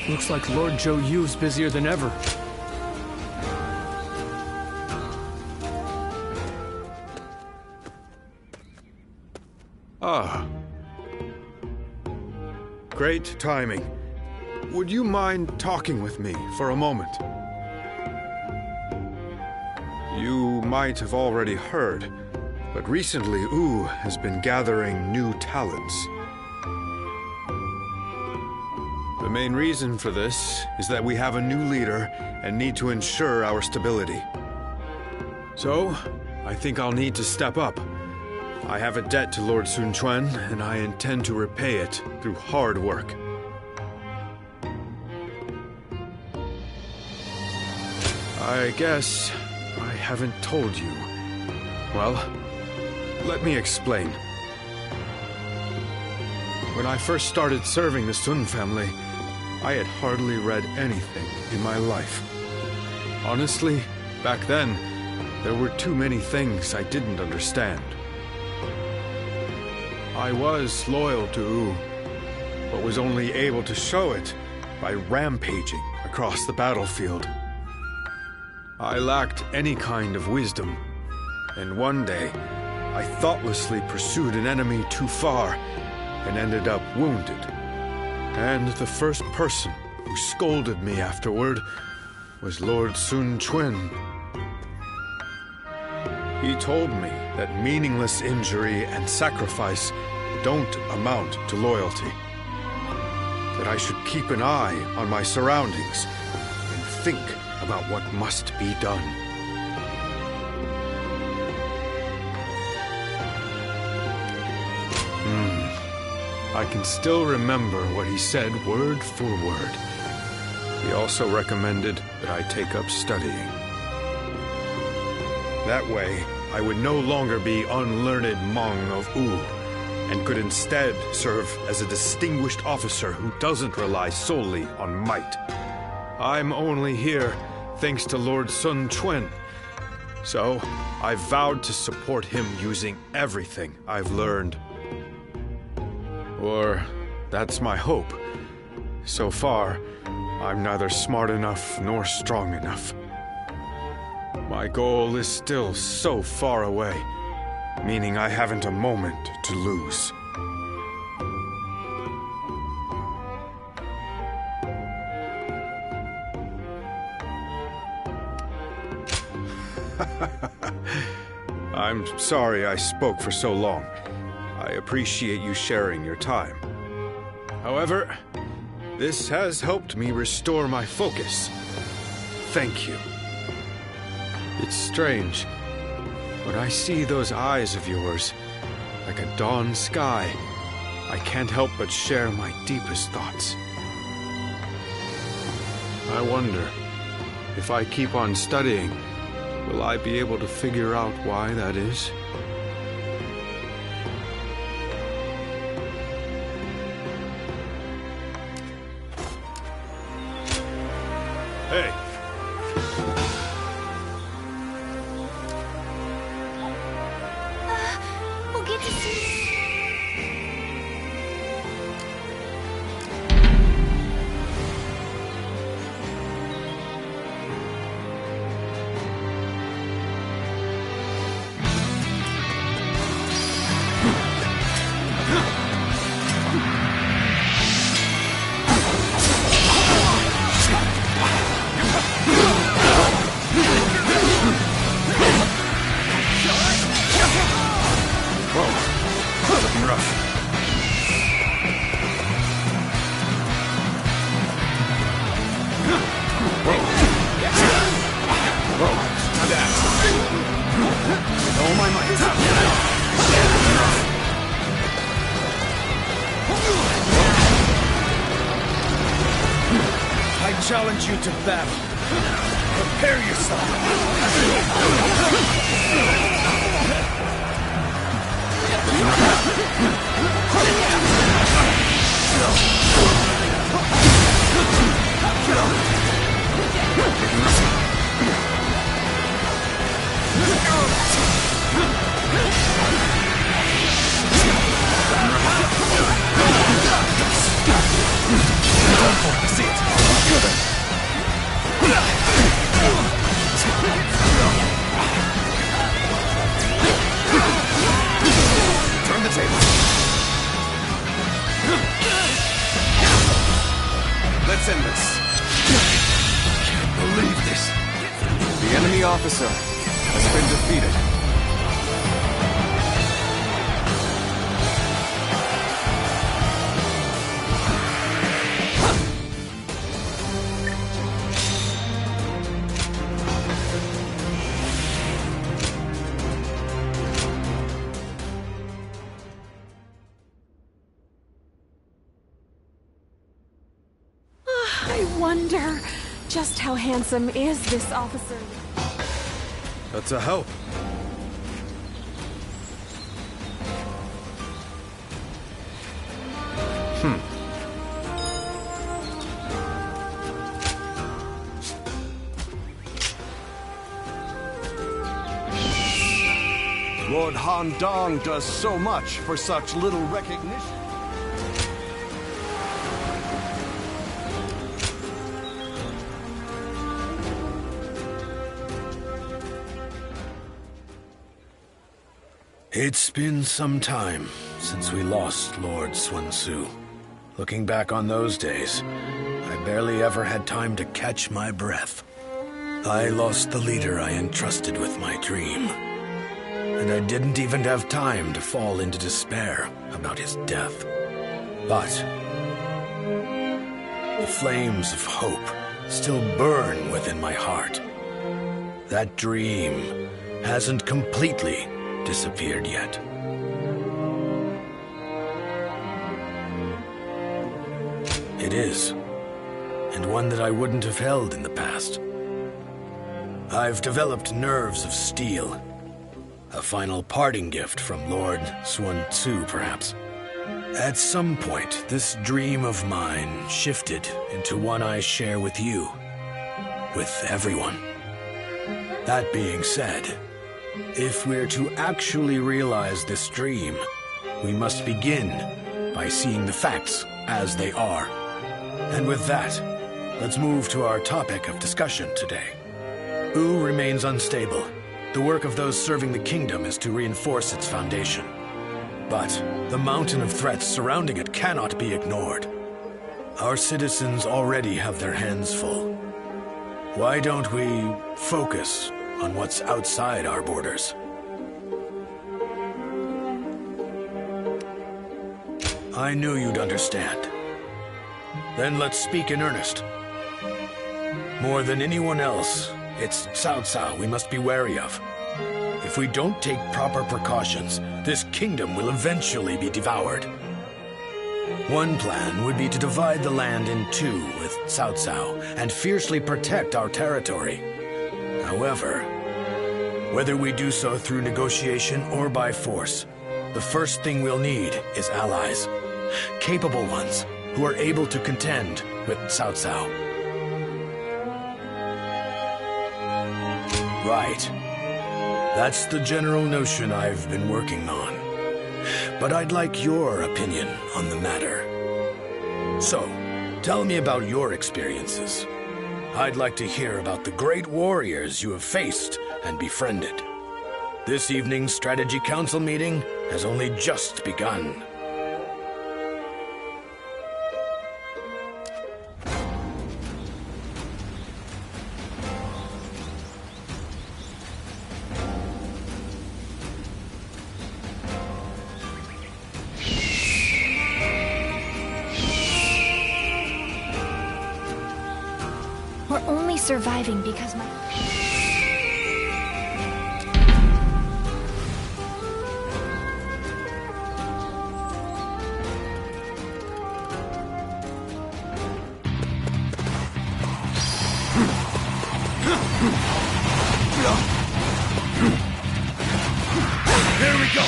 Looks like Lord Zhou Yu's busier than ever. Ah. Great timing. Would you mind talking with me for a moment? You might have already heard, but recently Wu has been gathering new talents. The main reason for this is that we have a new leader and need to ensure our stability. So, I think I'll need to step up. I have a debt to Lord Sun Quan, and I intend to repay it through hard work. I guess I haven't told you. Well, let me explain. When I first started serving the Sun family, I had hardly read anything in my life. Honestly, back then, there were too many things I didn't understand. I was loyal to Wu, but was only able to show it by rampaging across the battlefield. I lacked any kind of wisdom, and one day, I thoughtlessly pursued an enemy too far and ended up wounded. And the first person who scolded me afterward was Lord Sun Quan. He told me that meaningless injury and sacrifice don't amount to loyalty. That I should keep an eye on my surroundings and think about what must be done. I can still remember what he said word for word. He also recommended that I take up studying. That way, I would no longer be unlearned Hmong of Wu, and could instead serve as a distinguished officer who doesn't rely solely on might. I'm only here thanks to Lord Sun Quan, so I vowed to support him using everything I've learned. Or, that's my hope. So far, I'm neither smart enough nor strong enough. My goal is still so far away, meaning I haven't a moment to lose. I'm sorry I spoke for so long. I appreciate you sharing your time. However, this has helped me restore my focus. Thank you. It's strange. When I see those eyes of yours, like a dawn sky, I can't help but share my deepest thoughts. I wonder, if I keep on studying, will I be able to figure out why that is? Hey. We'll get to see... you to battle. Prepare yourself. See it. Turn the table. Let's end this. Can't believe this. The enemy officer has been defeated. I wonder just how handsome is this officer? That's a help. Lord Han Dong does so much for such little recognition. It's been some time since we lost Lord Sun Tzu. Looking back on those days, I barely ever had time to catch my breath. I lost the leader I entrusted with my dream. And I didn't even have time to fall into despair about his death. But the flames of hope still burn within my heart. That dream hasn't completely disappeared yet. It is, and one that I wouldn't have held in the past. I've developed nerves of steel. A final parting gift from Lord Sun Tzu, perhaps. At some point, this dream of mine shifted into one I share with you. With everyone. That being said, if we're to actually realize this dream, we must begin by seeing the facts as they are. And with that, let's move to our topic of discussion today. Wu remains unstable. The work of those serving the kingdom is to reinforce its foundation. But the mountain of threats surrounding it cannot be ignored. Our citizens already have their hands full. Why don't we focus on what's outside our borders? I knew you'd understand. Then let's speak in earnest. More than anyone else, it's Cao Cao we must be wary of. If we don't take proper precautions, this kingdom will eventually be devoured. One plan would be to divide the land in two with Cao Cao and fiercely protect our territory. However, whether we do so through negotiation or by force, the first thing we'll need is allies. Capable ones who are able to contend with Cao Cao. Right. That's the general notion I've been working on. But I'd like your opinion on the matter. So, tell me about your experiences. I'd like to hear about the great warriors you have faced and befriended. This evening's Strategy Council meeting has only just begun. We're only surviving because my... Here we go!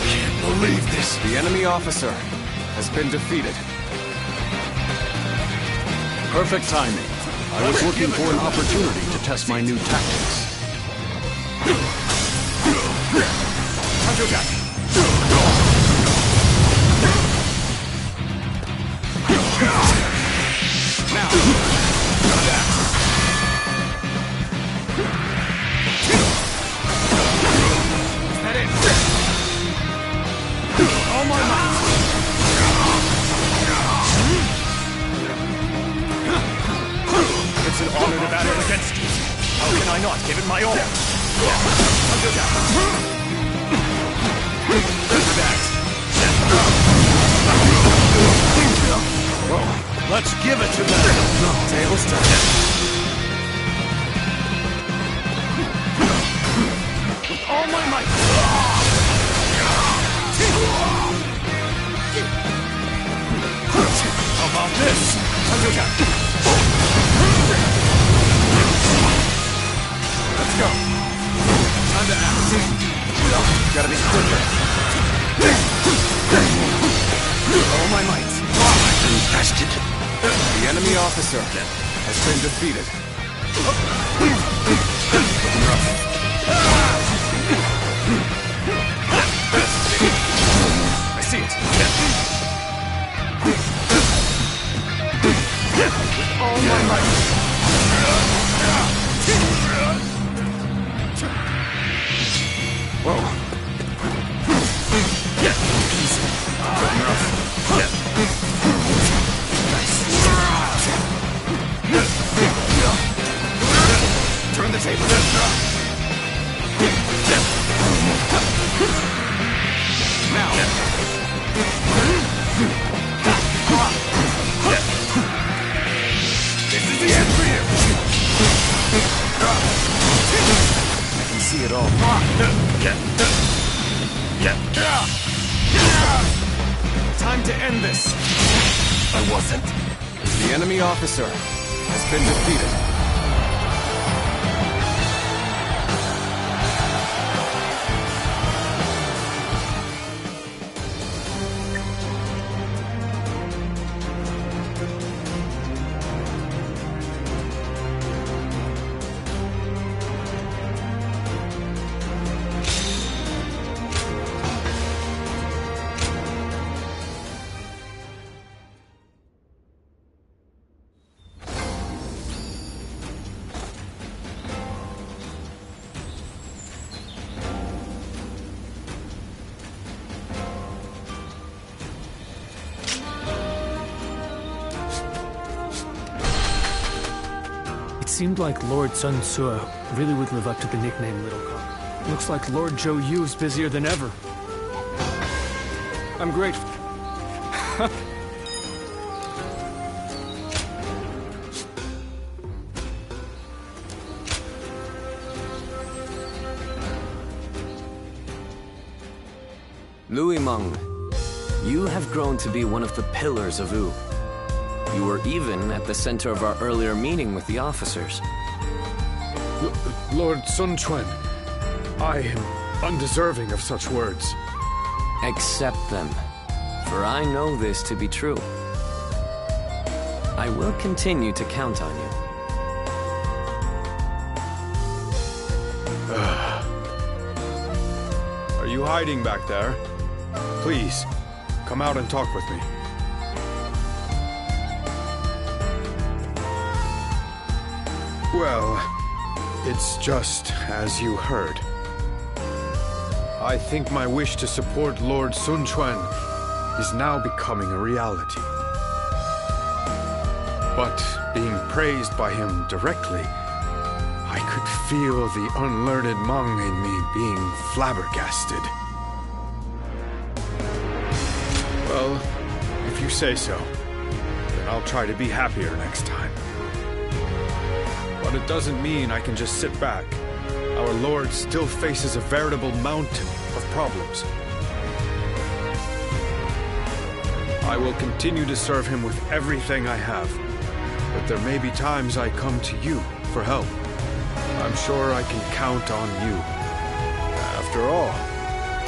Can't believe this. The enemy officer has been defeated. Perfect timing. I was looking for an opportunity to test my new tactics. All my might! It's an honor to battle against you. How can I not give it my all? Well, let's give it to them. Tables turn. With all my might! How about this? Let's go. Time to act. Gotta be quicker. All my might. Bastard. The enemy officer has been defeated. I see it. With all my might. Whoa. Easy. Turn the table. Now. This is the end for you. I can see it all. Time to end this. I wasn't. The enemy officer has been defeated. It seemed like Lord Sun Tzu really would live up to the nickname Little Kong. Looks like Lord Zhou Yu's busier than ever. I'm grateful. Louis Meng, you have grown to be one of the pillars of Wu. You were even at the center of our earlier meeting with the officers. Lord Sun Quan, I am undeserving of such words. Accept them, for I know this to be true. I will continue to count on you. Are you hiding back there? Please, come out and talk with me. Well, it's just as you heard. I think my wish to support Lord Sun Quan is now becoming a reality. But being praised by him directly, I could feel the unlearned Hmong in me being flabbergasted. Well, if you say so, then I'll try to be happier next time. But it doesn't mean I can just sit back. Our Lord still faces a veritable mountain of problems. I will continue to serve him with everything I have. But there may be times I come to you for help. I'm sure I can count on you. After all,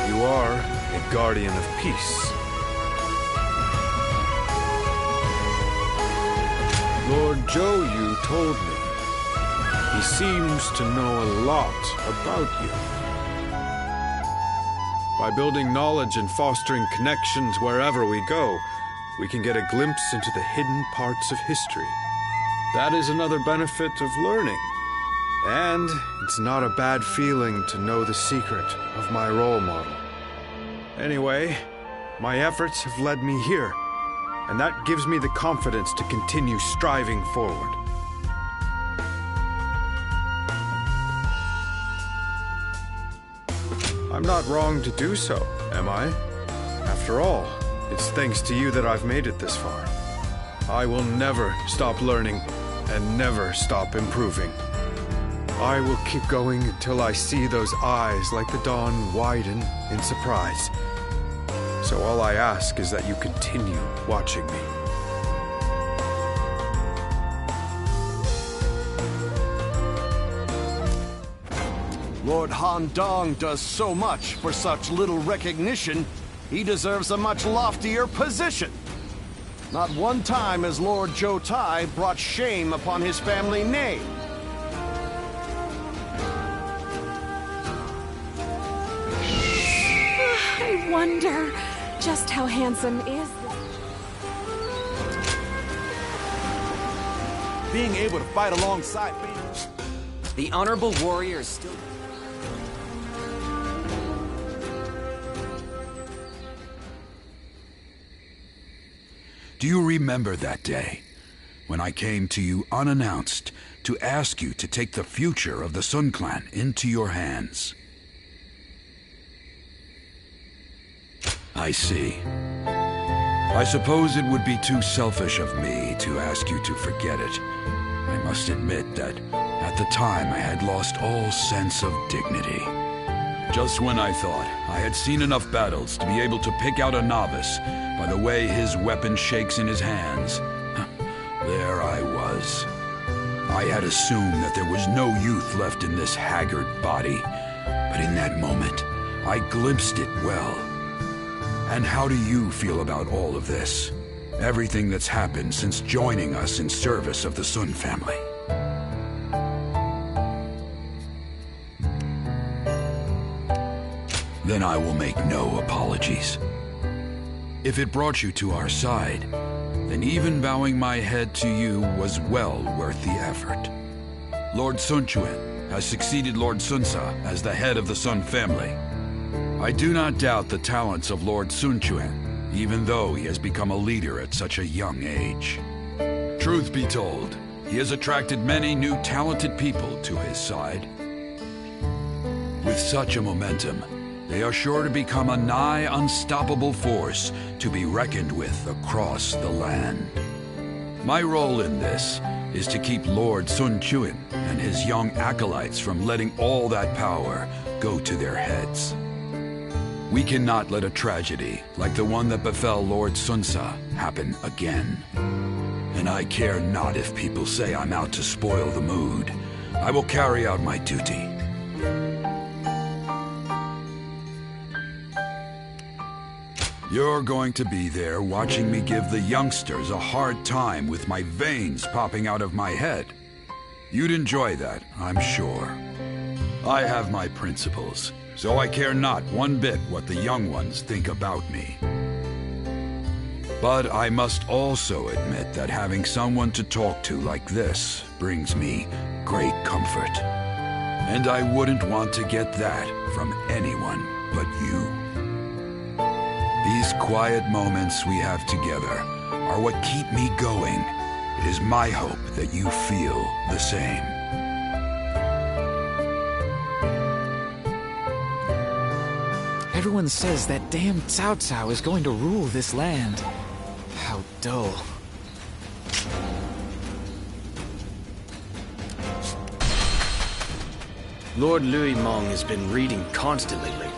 you are a guardian of peace. Lord Zhou told me. He seems to know a lot about you. By building knowledge and fostering connections wherever we go, we can get a glimpse into the hidden parts of history. That is another benefit of learning. And it's not a bad feeling to know the secret of my role model. Anyway, my efforts have led me here, and that gives me the confidence to continue striving forward. I'm not wrong to do so, am I? After all, it's thanks to you that I've made it this far. I will never stop learning and never stop improving. I will keep going until I see those eyes like the dawn widen in surprise. So all I ask is that you continue watching me. Lord Han Dong does so much for such little recognition, he deserves a much loftier position. Not one time has Lord Zhou Tai brought shame upon his family name. I wonder just how handsome is this? Being able to fight alongside me. The honorable warrior is still... Do you remember that day, when I came to you unannounced to ask you to take the future of the Sun Clan into your hands? I see. I suppose it would be too selfish of me to ask you to forget it. I must admit that at the time I had lost all sense of dignity. Just when I thought I had seen enough battles to be able to pick out a novice by the way his weapon shakes in his hands, there I was. I had assumed that there was no youth left in this haggard body, but in that moment, I glimpsed it well. And how do you feel about all of this? Everything that's happened since joining us in service of the Sun family? Then I will make no apologies. If it brought you to our side, then even bowing my head to you was well worth the effort. Lord Sun Quan has succeeded Lord Sun Sa as the head of the Sun family. I do not doubt the talents of Lord Sun Quan, even though he has become a leader at such a young age. Truth be told, he has attracted many new talented people to his side. With such a momentum, they are sure to become a nigh unstoppable force to be reckoned with across the land. My role in this is to keep Lord Sun Quan and his young acolytes from letting all that power go to their heads. We cannot let a tragedy like the one that befell Lord Sun Sa happen again. And I care not if people say I'm out to spoil the mood. I will carry out my duty. You're going to be there watching me give the youngsters a hard time with my veins popping out of my head. You'd enjoy that, I'm sure. I have my principles, so I care not one bit what the young ones think about me. But I must also admit that having someone to talk to like this brings me great comfort. And I wouldn't want to get that from anyone but you. These quiet moments we have together are what keep me going. It is my hope that you feel the same. Everyone says that damn Cao Cao is going to rule this land. How dull. Lord Louis Mong has been reading constantly lately.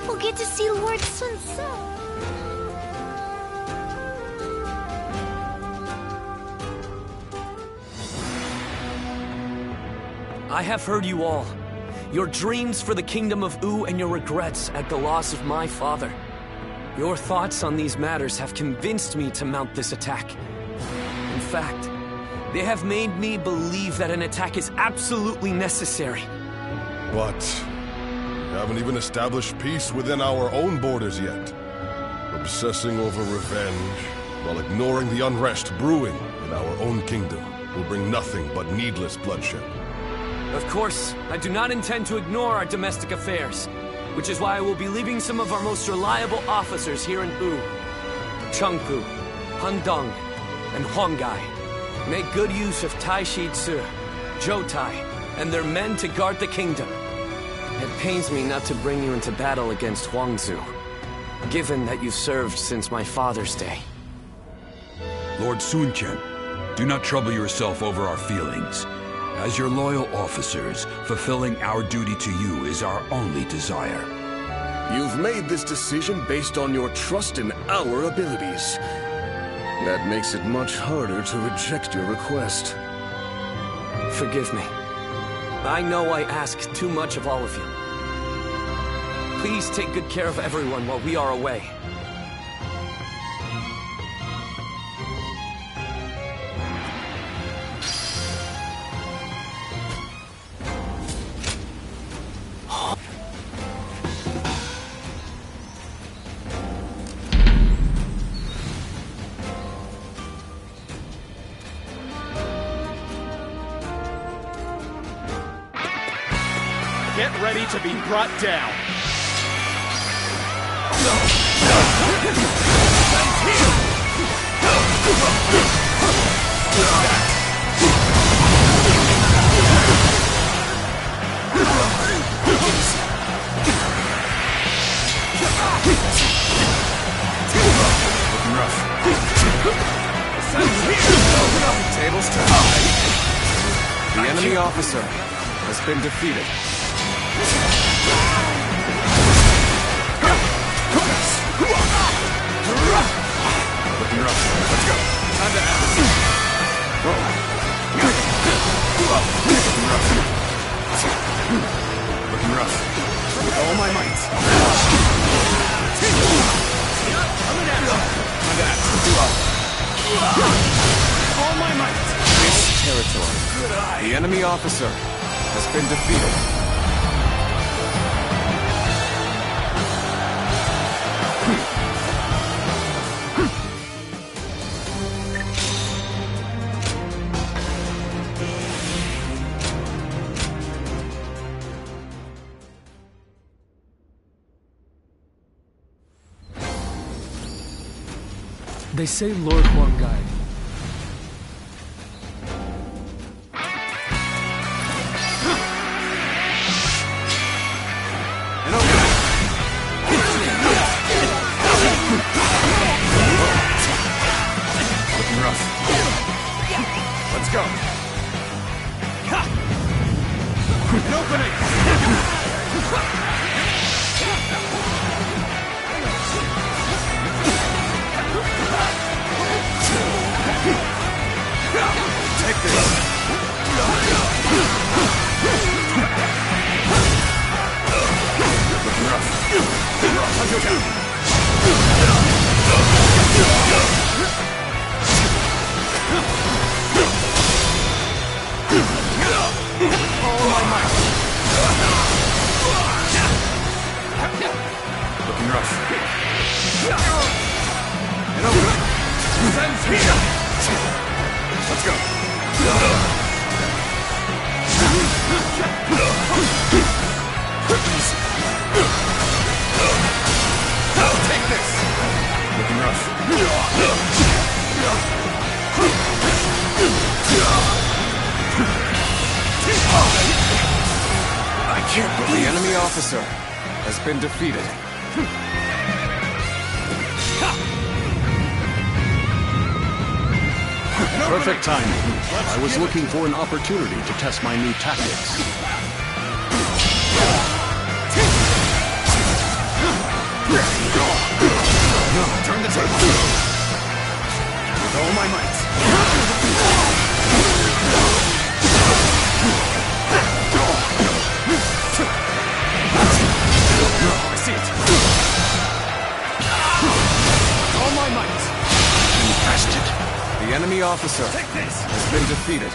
We'll get to see Lord Sun Sa. I have heard you all. Your dreams for the Kingdom of U and your regrets at the loss of my father. Your thoughts on these matters have convinced me to mount this attack. In fact, they have made me believe that an attack is absolutely necessary. But we haven't even established peace within our own borders yet. Obsessing over revenge while ignoring the unrest brewing in our own kingdom will bring nothing but needless bloodshed. Of course, I do not intend to ignore our domestic affairs, which is why I will be leaving some of our most reliable officers here in U. Chengpu, Handong, and Huanggai. Make good use of Taishi Ci, Zhoutai, and their men to guard the kingdom. It pains me not to bring you into battle against Huangzu, given that you served since my father's day. Lord Sun Quan, do not trouble yourself over our feelings. As your loyal officers, fulfilling our duty to you is our only desire. You've made this decision based on your trust in our abilities. That makes it much harder to reject your request. Forgive me. I know I ask too much of all of you. Please take good care of everyone while we are away. Get ready to be brought down. Looking rough. Tables turned. The enemy officer has been defeated. Looking rough. Let's go. Time to act. Looking rough. With all my might. Coming at you. Time to act. All my might. This territory. The enemy officer has been defeated. They say Lord Huanggai. Looking rough. Let's go. An opening. Take this. Looking rough. Punch it down. All my might. Looking rough. And over. Send speed. Let's go. Take this. Looking rough. I can't believe the enemy officer has been defeated. Perfect timing. I was looking for an opportunity to test my new tactics. Turn the table. With all my might. officer has been defeated.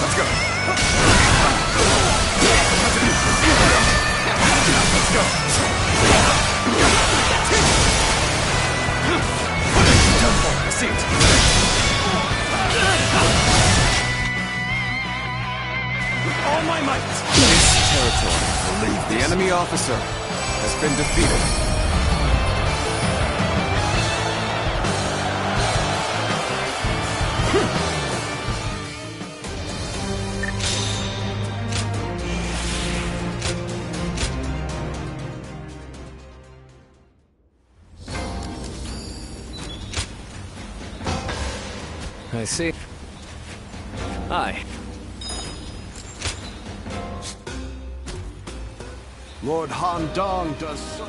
Let's go. Let's go. I see it. With all my might. This territory will leave. The enemy officer has been defeated. I see. Aye. Lord Han Dong does so...